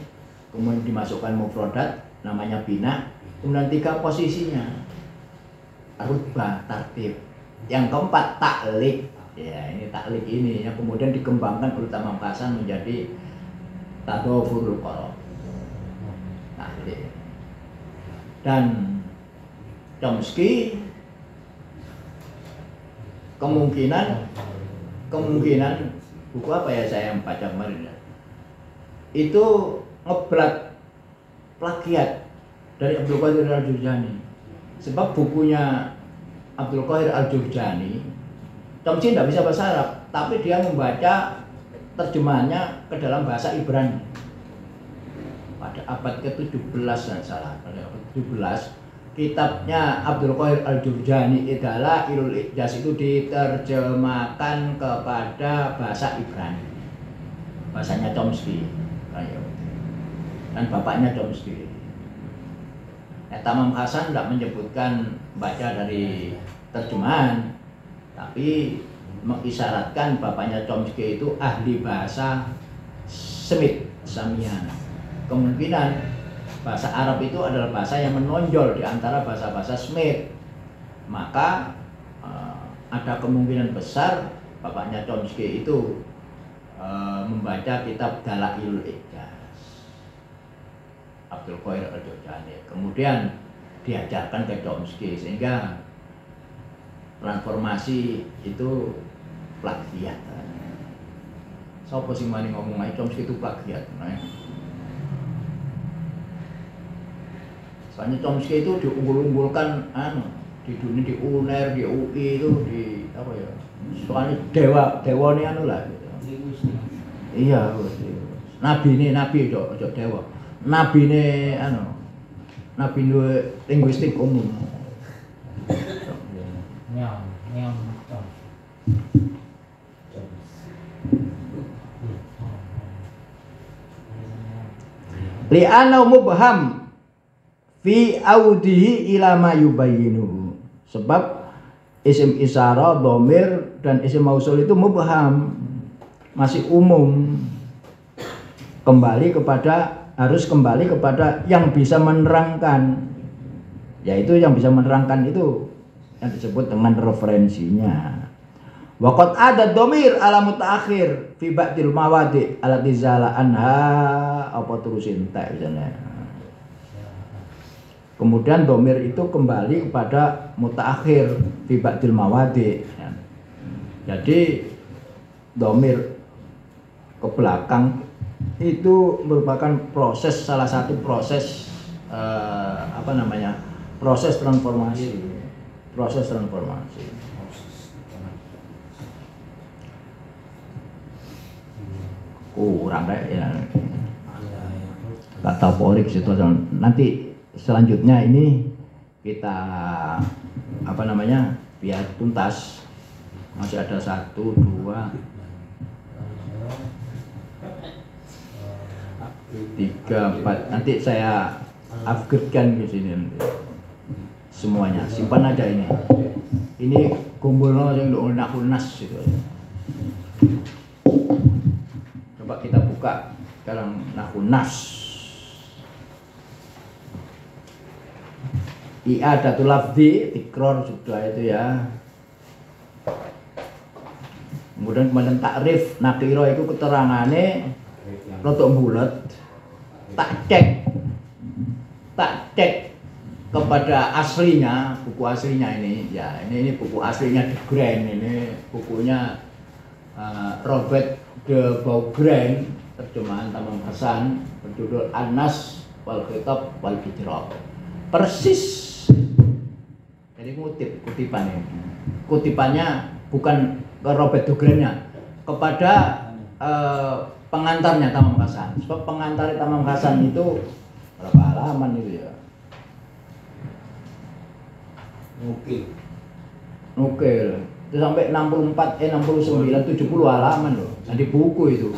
S1: kemudian dimasukkan mufradat, namanya bina, kemudian 3 posisinya, rutbah, tartib. Yang keempat taklik, ya ini taklik ini yang kemudian dikembangkan oleh Tamam Hasan menjadi tadawurul qara. Taklik. Dan Chomsky kemungkinan buku apa ya saya yang baca kemarin ya, itu ngeblat plagiat dari Abdul Qahir Al-Jurjani. Sebab bukunya Abdul Qahir Al-Jurjani, Chomsky tidak bisa bahasa Arab, tapi dia membaca terjemahannya ke dalam bahasa Ibrani pada abad ke-17 dan salah, pada abad ke-17 kitabnya Abdul Qahir Al-Jurjani adalah Ilul Ijaz itu diterjemahkan kepada bahasa Ibrani, bahasanya Chomsky dan bapaknya Chomsky. Tamam Hasan tidak menyebutkan baca dari terjemahan, tapi mengisyaratkan bapaknya Chomsky itu ahli bahasa Semit, Samian. Kemungkinan bahasa Arab itu adalah bahasa yang menonjol di antara bahasa-bahasa Semit. Maka ada kemungkinan besar bapaknya Chomsky itu membaca kitab Dalailul Ijaz Abdul Qahir Al-Jurjani, kemudian diajarkan ke Chomsky, sehingga transformasi itu plagiat. Sopo sing mari ngomong ae Chomsky itu plagiat. Soalnya Chomsky itu diunggul-unggulkan di dunia, di UNER, di UI itu di apa ya? Soalnya dewa ini lah gitu. Iya, nabi ojo dewa. Nabi linguistik umum. Li'anau mubham fi audihi ila ma yubayyinuhu. Sebab isim isyarah, dhamir dan isim mausul itu mubham, masih umum. Harus kembali kepada yang bisa menerangkan, yaitu yang bisa menerangkan itu yang disebut dengan referensinya. Waqad ada dhamir ala mutaakhir fi ba'dil mawadi' allati zala anha apa terusin tak misalnya. Kemudian dhamir itu kembali kepada mutaakhir fi ba'dil mawadi'. Jadi dhamir ke belakang itu merupakan salah satu proses proses transformasi. Kurang deh ya. Kata porik situ nanti selanjutnya ini kita biar tuntas. Masih ada 1, 2, 3, 4. Nanti saya upgrade-kan ke sini semuanya. Simpan aja ini. Ini kumpulnya yang nak nas gitu. Coba kita buka sekarang nahunas. I'adatul lafzi, tikror sudah itu ya. Kemudian takrif, nakiro itu keterangane rotok bulat. Tak cek kepada aslinya, buku aslinya ini ya, ini buku aslinya di Grand, ini bukunya Robert de Beaugrand, terjemahan Tamam Hasan, berjudul An-Nas wal Khitab wal Ijrab. Persis, jadi kutipannya bukan ke Robert de Beaugrand-nya, kepada pengantarnya Tamam Hasan. Sebab pengantar Tamam Hasan itu berapa halaman itu ya? Nukil. Itu sampai 69 70 halaman loh. Jadi buku itu.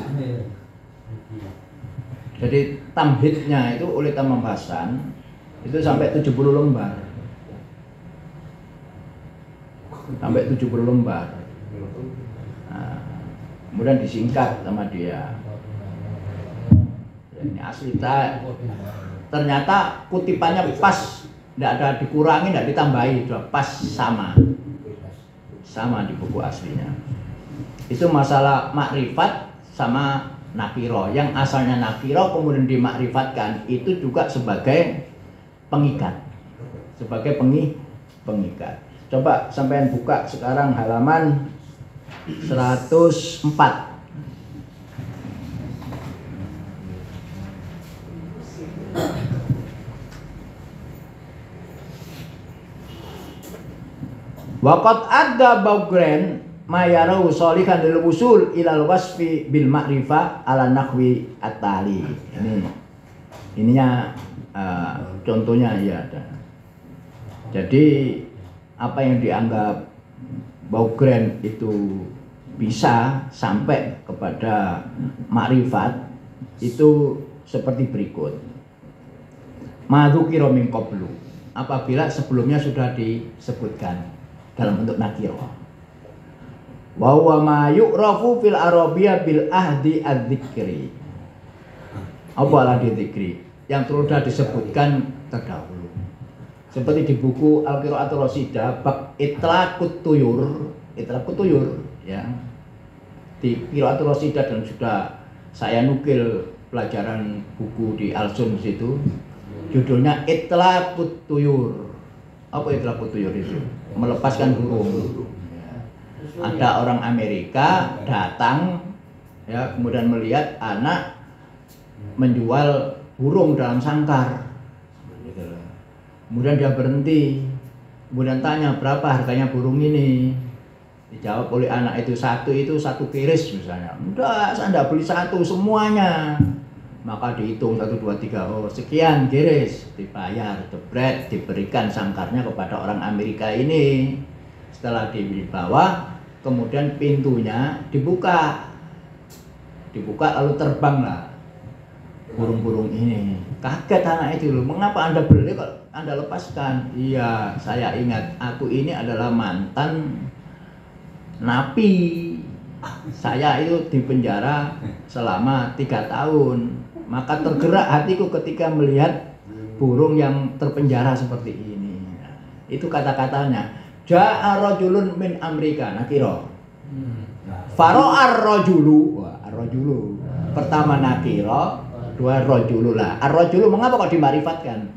S1: Jadi tamhidnya itu oleh Tamam Hasan itu sampai 70 lembar. sampai 70 lembar. Nah, kemudian disingkat sama dia. Ini asli ternyata kutipannya pas, tidak ada dikurangi, tidak ditambahi, sudah pas sama di buku aslinya. Itu masalah makrifat sama nakiro. Yang asalnya nakiro kemudian dimakrifatkan, itu juga sebagai pengikat, sebagai pengikat. Coba sampean buka sekarang halaman 104. Waqat ada Baugren mayarau sholihan lil usul ilal wasfi bil ma'rifah ala nahwi at-tali. Ininya contohnya ya ada. Jadi apa yang dianggap Baugren itu bisa sampai kepada makrifat itu seperti berikut. Madzukira min qablu, apabila sebelumnya sudah disebutkan dalam bentuk nakiro. Wa huwa ma yu'rafu fil arabiyyah bil ahdi adzikri. Apa aladi dzikri? Yang sudah disebutkan terdahulu. Seperti di buku Al-Qira'atul Rasidah bab itlaqut tuyur ya. Di Qira'atul Rasidah dan sudah saya nukil pelajaran buku di Al-Sun situ. Judulnya Itlaqut Tuyur. Apa itlaqut tuyur itu? Melepaskan burung. Ada orang Amerika datang ya, kemudian melihat anak menjual burung dalam sangkar. Kemudian dia berhenti, kemudian tanya berapa harganya burung ini. Dijawab oleh anak itu satu kiris misalnya. Enggak, saya enggak beli satu, semuanya. Maka dihitung 1, 2, 3, oh sekian kiris, dibayar, jebret, diberikan sangkarnya kepada orang Amerika ini. Setelah dibawa, kemudian pintunya dibuka lalu terbanglah burung-burung ini. Kaget anak itu, loh, mengapa Anda beli kok Anda lepaskan? Iya, saya ingat aku ini adalah mantan napi. Saya itu di penjara selama 3 tahun. Maka tergerak hatiku ketika melihat burung yang terpenjara seperti ini. Itu kata-katanya. Ja'a rajulun min Amerika, nakiro. Faro'ar rajulu. Wah, ar-rajulu. Pertama nakiro, dua rajulu lah. Ar-rajulu mengapa kok dimarifatkan?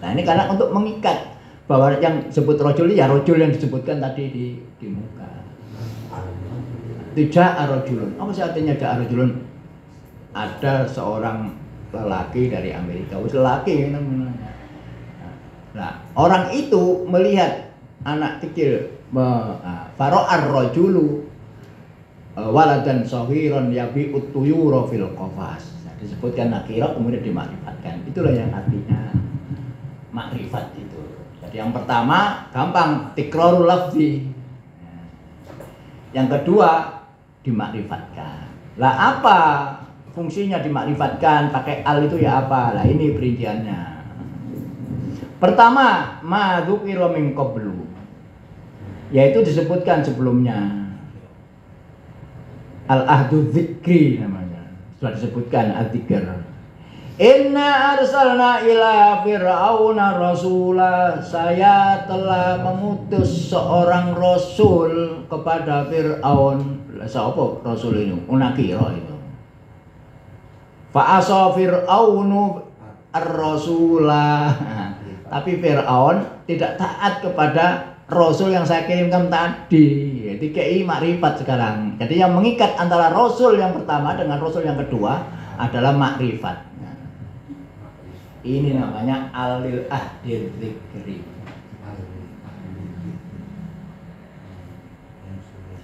S1: Nah, ini karena untuk mengikat bahwa yang disebut rajul ya rajul yang disebutkan tadi di muka. Ja'a rajulun. Apa sih artinya ja'a rajulun? Ada seorang lelaki dari Amerika, lelaki namanya. Nah, orang itu melihat anak kecil, faro'ar rajulu waladan shahiran yabi'ut tuyura fil qafas. Nah, disebutkan nakira kemudian dimakrifatkan. Itulah yang artinya makrifat itu. Jadi yang pertama gampang tikrarul lafzi. Yang kedua dimakrifatkan. Lah apa fungsinya dimakrifatkan pakai al itu ya apa? Lah ini perinciannya. Pertama, ma dzukira min qablu. Yaitu disebutkan sebelumnya. Al-ahdu dzikri namanya. Sudah disebutkan adzikr. Inna arsalna ila fir'auna rasula. Saya telah mengutus seorang rasul kepada Fir'aun. Siapa rasul ini? Nakira itu. Fa'asa Fir'aunu ar-rasulah. Tapi Fir'aun tidak taat kepada rasul yang saya kirimkan tadi. Jadi kei makrifat sekarang. Jadi yang mengikat antara rasul yang pertama dengan rasul yang kedua adalah makrifat. Ini namanya alil ahdir dzikri.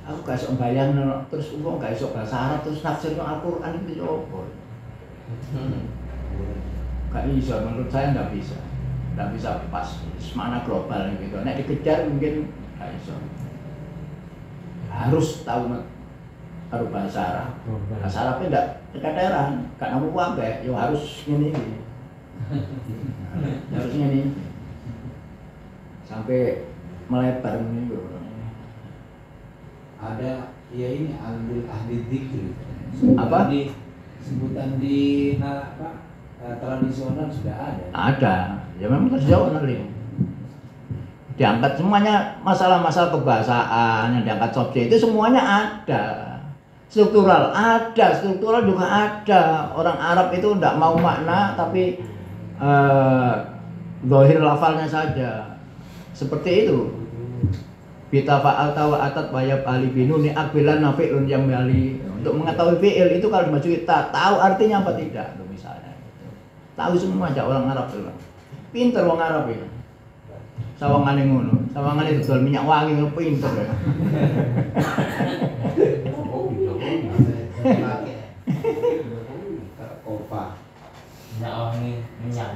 S1: Aku gak iso bayang terus wong gak iso bahasa Arab terus nafsir Al-Qur'an itu opo? Gak bisa, menurut saya nggak bisa pas mana global gitu. Nek dikejar mungkin gak bisa. Harus tahu bahasa Arab. Bahasa Arabnya enggak keteteran, gak namu wae, yo harus ini. Harus ini. Sampai melebar ini.
S3: ada ya ini alul ahli dzikri.
S1: Apa?
S3: Sebutan di tradisional sudah ada.
S1: Ada, ya memang tradisional ya. Diangkat semuanya masalah-masalah kebahasaan yang diangkat subjek itu semuanya ada. Struktural juga ada. Orang Arab itu tidak mau makna tapi zahir lafalnya saja. Seperti itu. Bita fa'alta wa atat wa yab'ali binuni akbilan nafi'un yang bali. Untuk mengetahui fi'il itu kalau dibaca kita tahu artinya apa tidak tuh misalnya. Tahu semua aja orang Arab itu. Pinter orang Arab itu. Sawangane ngono, sawangane dodol minyak wangi ngono pinter ya.
S2: Minyak wangi minyak.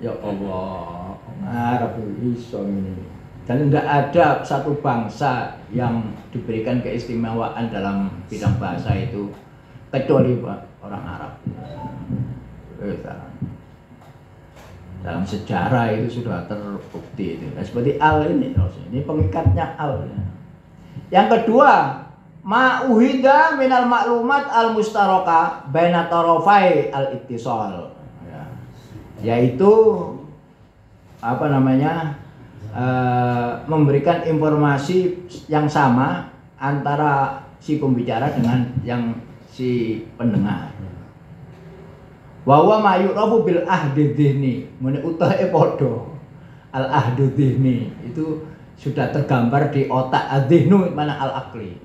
S1: Ya Allah, Arab iso ini. Dan tidak ada satu bangsa yang diberikan keistimewaan dalam bidang bahasa itu kecuali orang Arab. Dalam sejarah itu sudah terbukti itu. Nah, seperti al ini pengikatnya al. Yang kedua, ma'uhida minal maklumat al mustaraka baina tarafai al ittisal. Ya. Yaitu apa namanya? Memberikan informasi yang sama antara si pembicara dengan yang si pendengar. Wa ma yu'rafu bil ahdi dhihni, mene utahe padha. Al ahdu dhihni itu sudah tergambar di otak, adhihnu mana al aqli.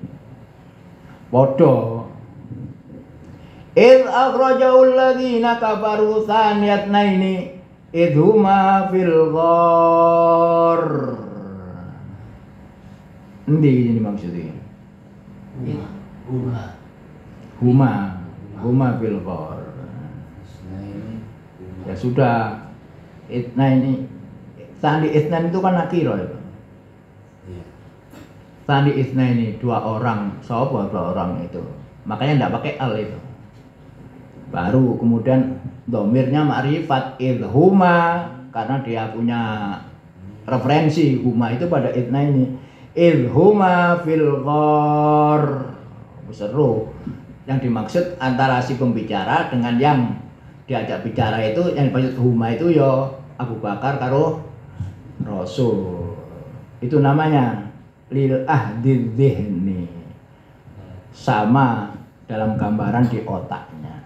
S1: Padha. Il akhrajaul ladzina kafaru thaniyatnaini idhuma fil ghar. Endi ini maksudnya? Huma fil ghar. Ya sudah, itnaini. Tadi itnain itu kan nakiro itu. Tadi itnaini dua orang, siapa dua orang itu? Makanya tidak pakai al itu. Baru kemudian domirnya ma'rifat idhuma karena dia punya referensi huma itu pada itnaini. Idhuma fil ghar. Seru. Yang dimaksud antara si pembicara dengan yang diajak bicara itu, yang dimaksud huma itu ya Abu Bakar karo Rasul. Itu namanya lil ahdi dhihni. Sama dalam gambaran di otaknya.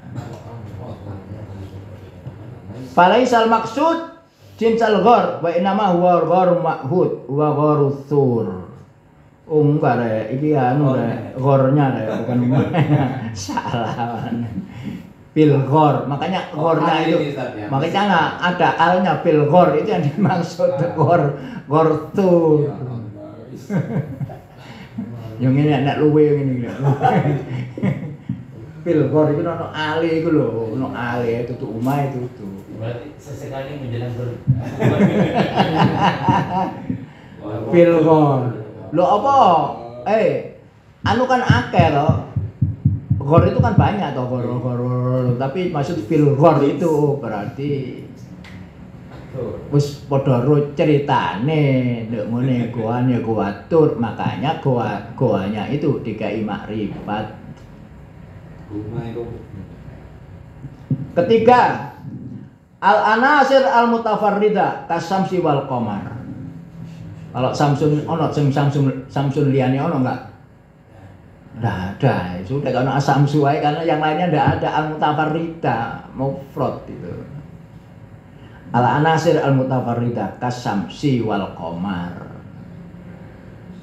S1: Falaisal maksud jinsal ghar wa inama huwa ghar ma'hud wa gharus sur. Enggak re, iki anu re, ghornya re, bukan salah. Bil ghor, makanya ghornya itu, makanya nggak ada alnya bil ghor itu yang dimaksud ghor tur. Yang ini anak luwe yang ini. Bil ghor itu nono ali itu loh, nono ali itu tuh umai itu tuh.
S2: Berarti sesekali menjelang ber.
S1: Bil ghor. Lo apa? Anu kan akeh loh. Ghor itu kan banyak toh ghor, tapi maksud fil ghor itu berarti wis padha ro ceritane nek ngene goane goa tur, makanya goanya itu dikai makrifat. Ketiga, al anasir al mutafarrida kasamsi wal qamar. Kalau Samsun ono Samsun liyane ono enggak? Nggak ada, sudah karena Samsu aja, karena yang lainnya nggak ada. Al-Mutafarrida, mufrad itu. Al-Anasir al-Mutafarrida kasamsi wal qamar.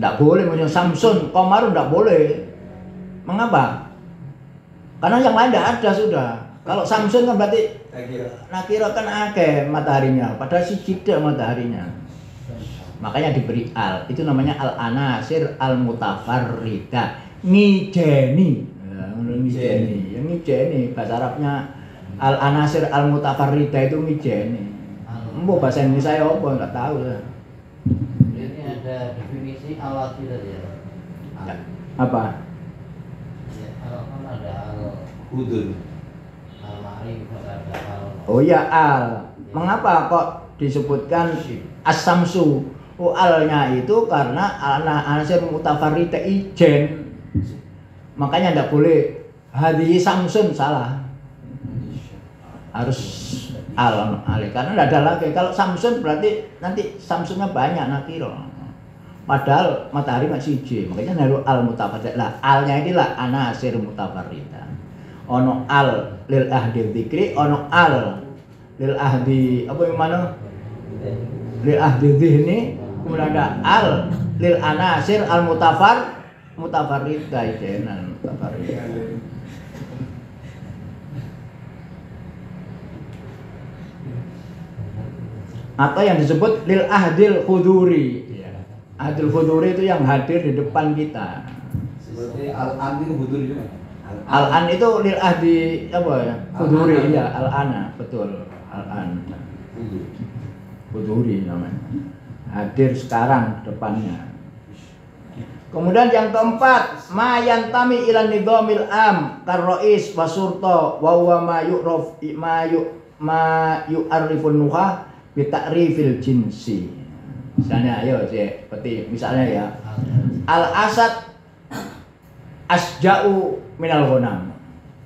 S1: Nggak boleh punya Samsun, qamar nggak boleh. Mengapa? Karena yang lain nggak ada sudah. Kalau Samsun kan berarti nakira kan akeh mataharinya, padahal sijida mataharinya. Makanya diberi al, itu namanya al-Anasir al-Mutafarrida. Ngijeni, yang ngijeni bahasa Arabnya al-Anasir al-Mutafarrida itu ngijeni. Mbok bahasa Indonesia ya apa enggak tahu lah.
S2: Ini ada definisi al tidak ya?
S1: Apa?
S2: Ya, al kan ada al
S3: Hudun.
S2: al-ma'rifat, ada al.
S1: Oh ya al. Mengapa kok disebutkan as-samsu? Oh alnya itu karena al-Anasir mutafarrida ijen. Makanya tidak boleh hadhihi samsun, salah. Harus alif karena tidak ada lagi. Kalau samsun berarti nanti samsunnya banyak nakiro. Padahal matahari masih siji, makanya naruh al mutafarrid. Lah alnya inilah anasir mutafarridah. Ono al lil ahdi dzikri, ono al lil ahdi apa yang mana? Lil ahdi dzihni, kemudian ada al lil anasir al mutafarridah itu mutafarridah. Atau yang disebut lil ahdil khuduri. Ahdil khuduri itu yang hadir di depan kita.
S3: Seperti al-an itu butuh juga.
S1: Al-an itu lil ahdi apa ya? Khuduri ya, al-ana, betul. Al-an. Khuduri namanya. Hadir sekarang depannya. Kemudian yang keempat, ma yantami ila nidhamil am karrois wasurta wa huwa ma yu'raf ma yu'arrifun nuha bi ta'rifil jinsi. Misalnya ayo seperti misalnya ya, al-asad asja'u minal ghanam.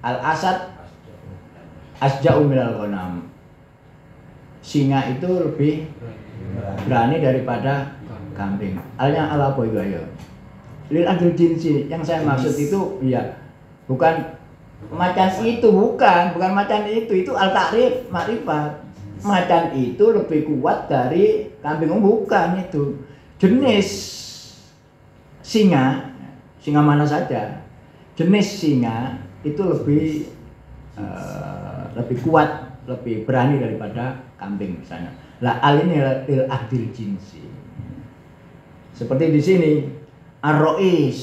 S1: Al-asad asja'u minal ghanam. Singa itu lebih berani daripada kambing. Alnya ala apa itu ayo? Lil adil jinsi, yang saya maksud itu ya bukan macan itu, bukan macan itu al-ta'rif, makrifat. Macan itu lebih kuat dari kambing, bukan itu. Jenis singa mana saja. Jenis singa itu lebih kuat, lebih berani daripada kambing misalnya. Lah al ini lil adil jinsi. Seperti di sini Ar-Rois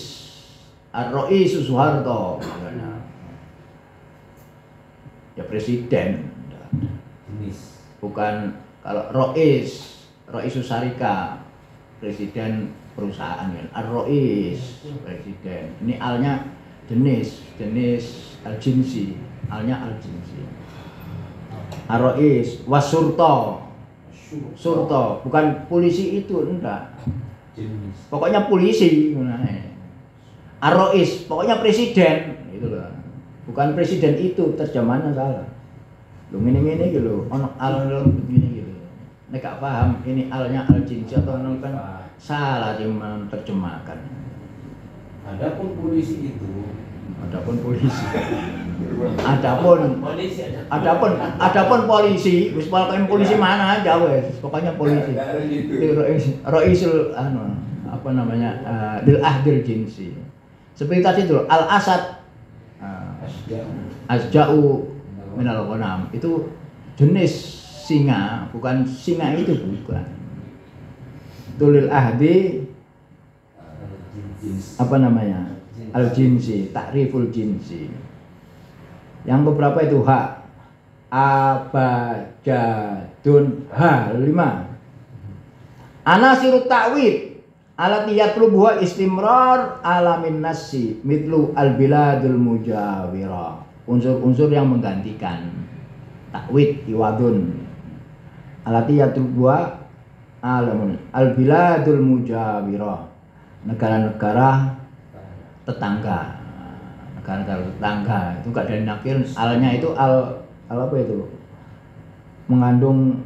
S1: Soeharto ya presiden, bukan kalau Rois Syarika presiden perusahaan kan. Ar-Rois presiden, ini alnya jenis al-jinsi, alnya al-jinsi. Ar-Rois Wasurto bukan polisi itu, enggak. Pokoknya polisi. Ar-Rois pokoknya presiden gitu loh. Bukan presiden itu, terjemahannya salah. Lu ini gitu, ono al begini gitu. Nek gak paham ini alnya al jinsi atau ono kan salah dia menerjemahkan.
S3: Adapun polisi itu,
S1: adapun polisi, wis pokoke polisi mana aja wes, pokoknya polisi. Roisul apa namanya? Lil ahdil jinsi. Seperti tadi itu al-asad asja'u minal ghanam, itu jenis singa, bukan singa itu, bukan. Tulil ahdi apa namanya? Al-jinsi, takriful jinsi. Yang beberapa itu hak abajadun H5. Anasirut ta'wid alati yatlubuha istimrar alamin nasi mitlu al-biladul mujawirah. Unsur-unsur yang menggantikan takwid iwadun alati yatlubuha alamun al-biladul mujawirah, negara-negara tetangga. Negara-negara tetangga itu enggak dari nakir, alnya itu al apa itu? Mengandung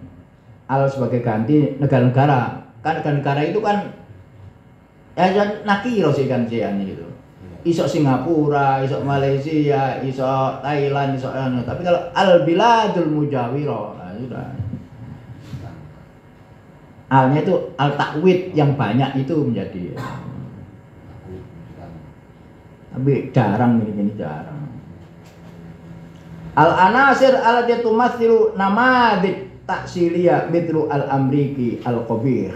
S1: al sebagai ganti negara-negara. Kan negara-negara itu kan ya nakiro sih kan gitu. Iso Singapura, iso Malaysia, iso Thailand, iso tapi kalau al biladul mujawirah, nah sudah. Alnya itu al takwid yang banyak itu menjadi. Tapi jarang ini jarang. Al-anasir allati tumathilu namadik taksiliyah mitlu al-amriki al-qabih.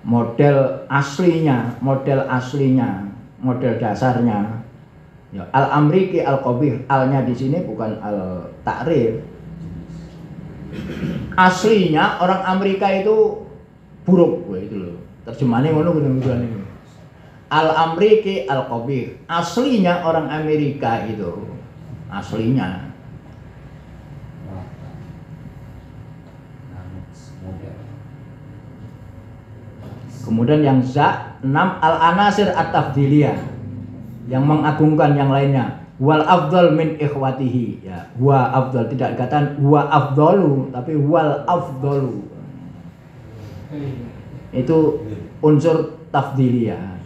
S1: Model dasarnya ya, al-amriki al-qabih. Alnya di sini bukan al-ta'rif. Aslinya orang Amerika itu buruk, itu loh. Terjemahannya ngono bener-bener. Al-amriki al-qabih. Aslinya orang Amerika itu, aslinya. Kemudian yang za 6 al-anasir at-tafdiliyah, yang mengagungkan yang lainnya. Wal afdal min ikhwatihi, ya, huwa afdal, tidak dikatakan huwa afdalu tapi wal afdalu. Itu unsur tafdiliyah.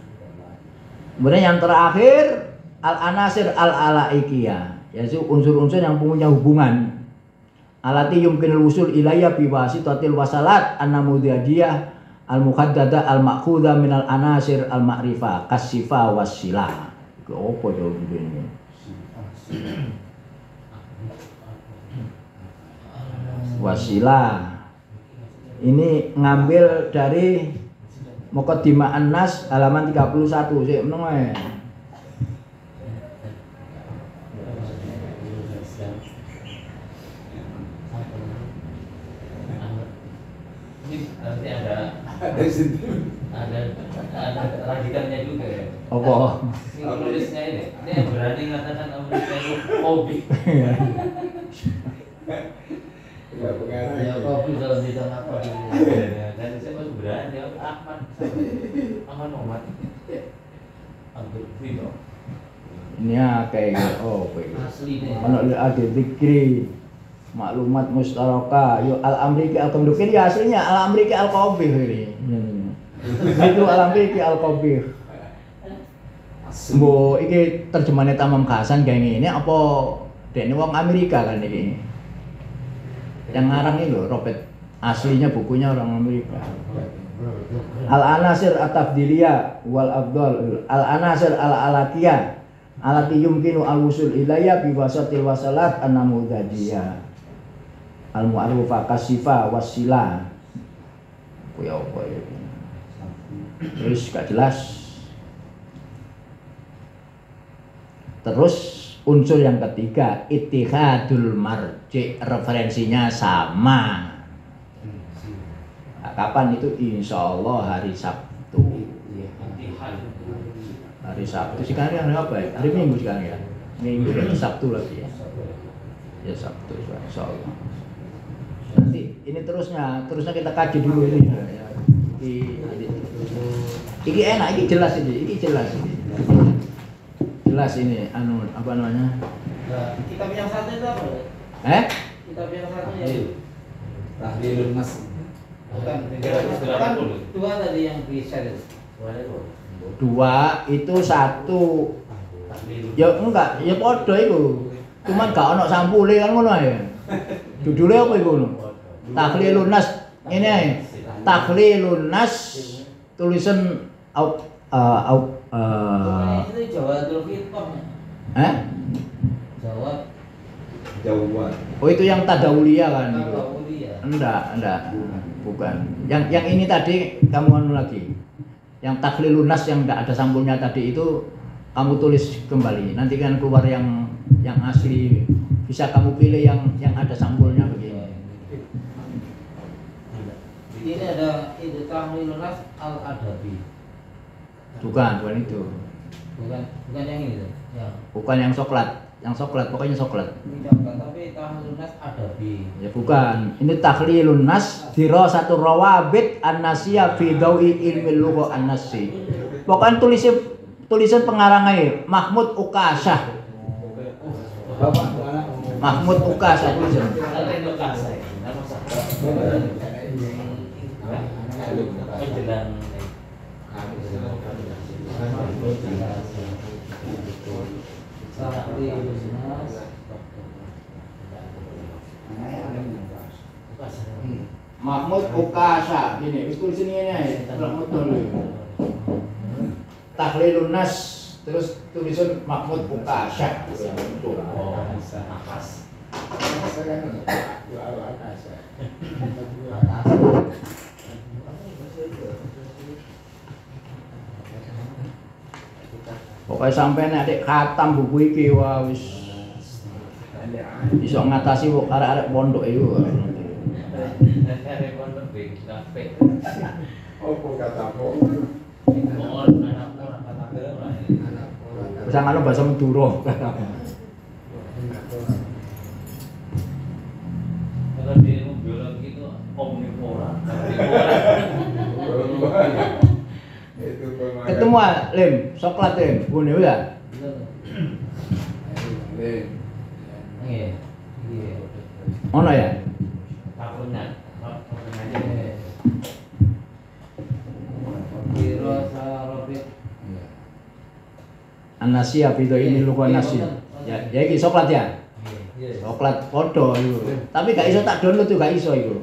S1: Kemudian yang terakhir al-anasir al-alaikiyah, yaitu unsur-unsur yang punya hubungan. Alati yumkinul usul ilayya bi wasitatil wasalat an-namudiyah al-muhaddada al-ma'khudha minal anasir al-ma'rifah kasifa wasila. Apa itu ini? Wasilah ini ngambil dari Muqaddimah An-Nas halaman 31 sih meneng wae.
S2: Nanti ada radikalnya juga ya.
S1: Apa?
S2: Ini tulisnya ini yang berani mengatakan Amerika itu hobi. Ya hobi dalam bidang apa gitu. Dan saya masih berani Ahmad Abdul Fito.
S1: Ini kayak
S2: Asli deh.
S1: ono ada zikri maklumat mustaraka yo al-amriki al-qabih ya aslinya al-amriki al-qabih ini. Itu al-amriki al-qabih. Mbok iki terjemahane Tamam Hasan kayak ngene apa dekne wong Amerika kan iki. Yang ngarang ini loh Robert, aslinya bukunya orang Amerika. Al-anasir at-tafdiliyah wal afdal al-anasir al-alakiyah alati yumkinu al-wusul ilayya bi wasatil wasalat an-namudajiyah al-mu'arrufah kasifa wasila. Ya apa ya. Terus gak jelas. Terus unsur yang ketiga ittihadul marji, referensinya sama. Nah, kapan itu? Insya Allah hari Sabtu. Hari Sabtu sekarang hari apa ya? Hari Minggu sekarang ya. Minggu dan Sabtu lagi ya. Ya Sabtu insya Allah. Nanti ini terusnya kita kaji dulu ini. Ya. Ini enak, ini jelas ini jelas ini. Jelas ini apa namanya?
S2: Nah, kitab yang satu itu apa? Kitab yang satu ya.
S3: Tahlilun Nas.
S2: Bukan dua tadi yang di-share.
S1: Dua itu satu. Ya enggak, ya podo itu. Cuman gak ono sampule kan ngono ae. Judulnya apa iku ngono? Tahlilun Nas. Ini ae. Tahlilun Nas tulisan
S2: itu Jawatul Fitqah.
S3: Jawab.
S1: Oh itu yang tadawuliyah kan?
S2: Tadawuliyah.
S1: Enggak, bukan. Yang ini tadi kamu anu lagi. Yang takhlilun nas yang enggak ada sampulnya tadi itu kamu tulis kembali. Nanti kan keluar yang asli. Bisa kamu pilih yang ada sampulnya begini.
S2: Ini ada itu takhlilun nas al-adabi.
S1: Bukan itu.
S2: Bukan yang ini tuh. Ya.
S1: Bukan yang coklat. Yang coklat, pokoknya coklat.
S2: Bukan, tapi tahlilun nas adabi.
S1: Ya bukan. Ini takhlilun nas dirasatu rawabit an-nasiyah fi dawi ilmi lugha an-nasi. Pokoknya tulisan pengarangnya Mahmud Ukasah. Mahmud Ukasah tulisan. Mahmud Ukasha ini, itu di sini ini, Mahmud dulu. Takhlilun Nas, terus tulisan Mahmud Ukasha. Pokoknya sampai nek khatam buku iki wah wis iso ngatasi kok arek-arek pondok iku.
S2: Arek pondok iki sampai.
S3: Opo katamu?
S1: Bisa ngono bahasa Madura.
S2: Kalau di ilmu biologi itu omnivora.
S1: ketemu Lim, coklat Lim, bune ya.
S2: Iya. Iya.
S1: Ono ya?
S2: Kapunan. Kira sarobit.
S1: Anasya video ini lupa nasi. Ya, iki coklat ya.
S2: Iya.
S1: Coklat podo itu. Tapi gak iso tak download tuh gak iso itu.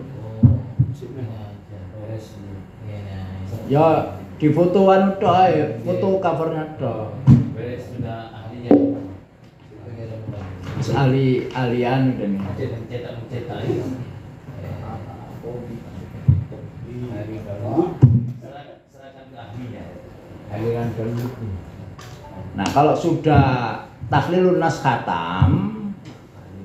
S1: Ya di fotoan tok ae, foto covernya tok.
S2: Beres sudah ahlinya.
S1: Terus ahli-ahlian udah nih.
S2: Mencetak itu. Serahkan ke ahlinya.
S3: Aliran dulu.
S1: Nah, kalau sudah tahlilun nas khatam,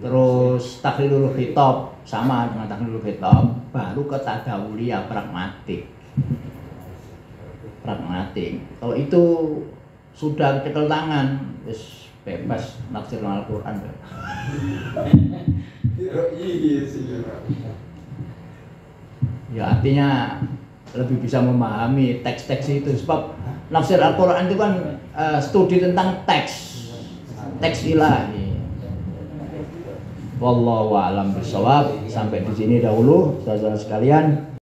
S1: terus tahlilul khitab sama dengan tahlilul khitab, baru ke tadawuliyah pragmatik. Kalau itu sudah cekel tangan, wis bebas nafsir Al-Qur'an.
S3: Iya sih.
S1: Ya artinya lebih bisa memahami teks-teks itu, sebab nafsir Al-Qur'an itu kan studi tentang teks ilahi. Wallahu a'lam bishawab. Sampai di sini dahulu saudara sekalian.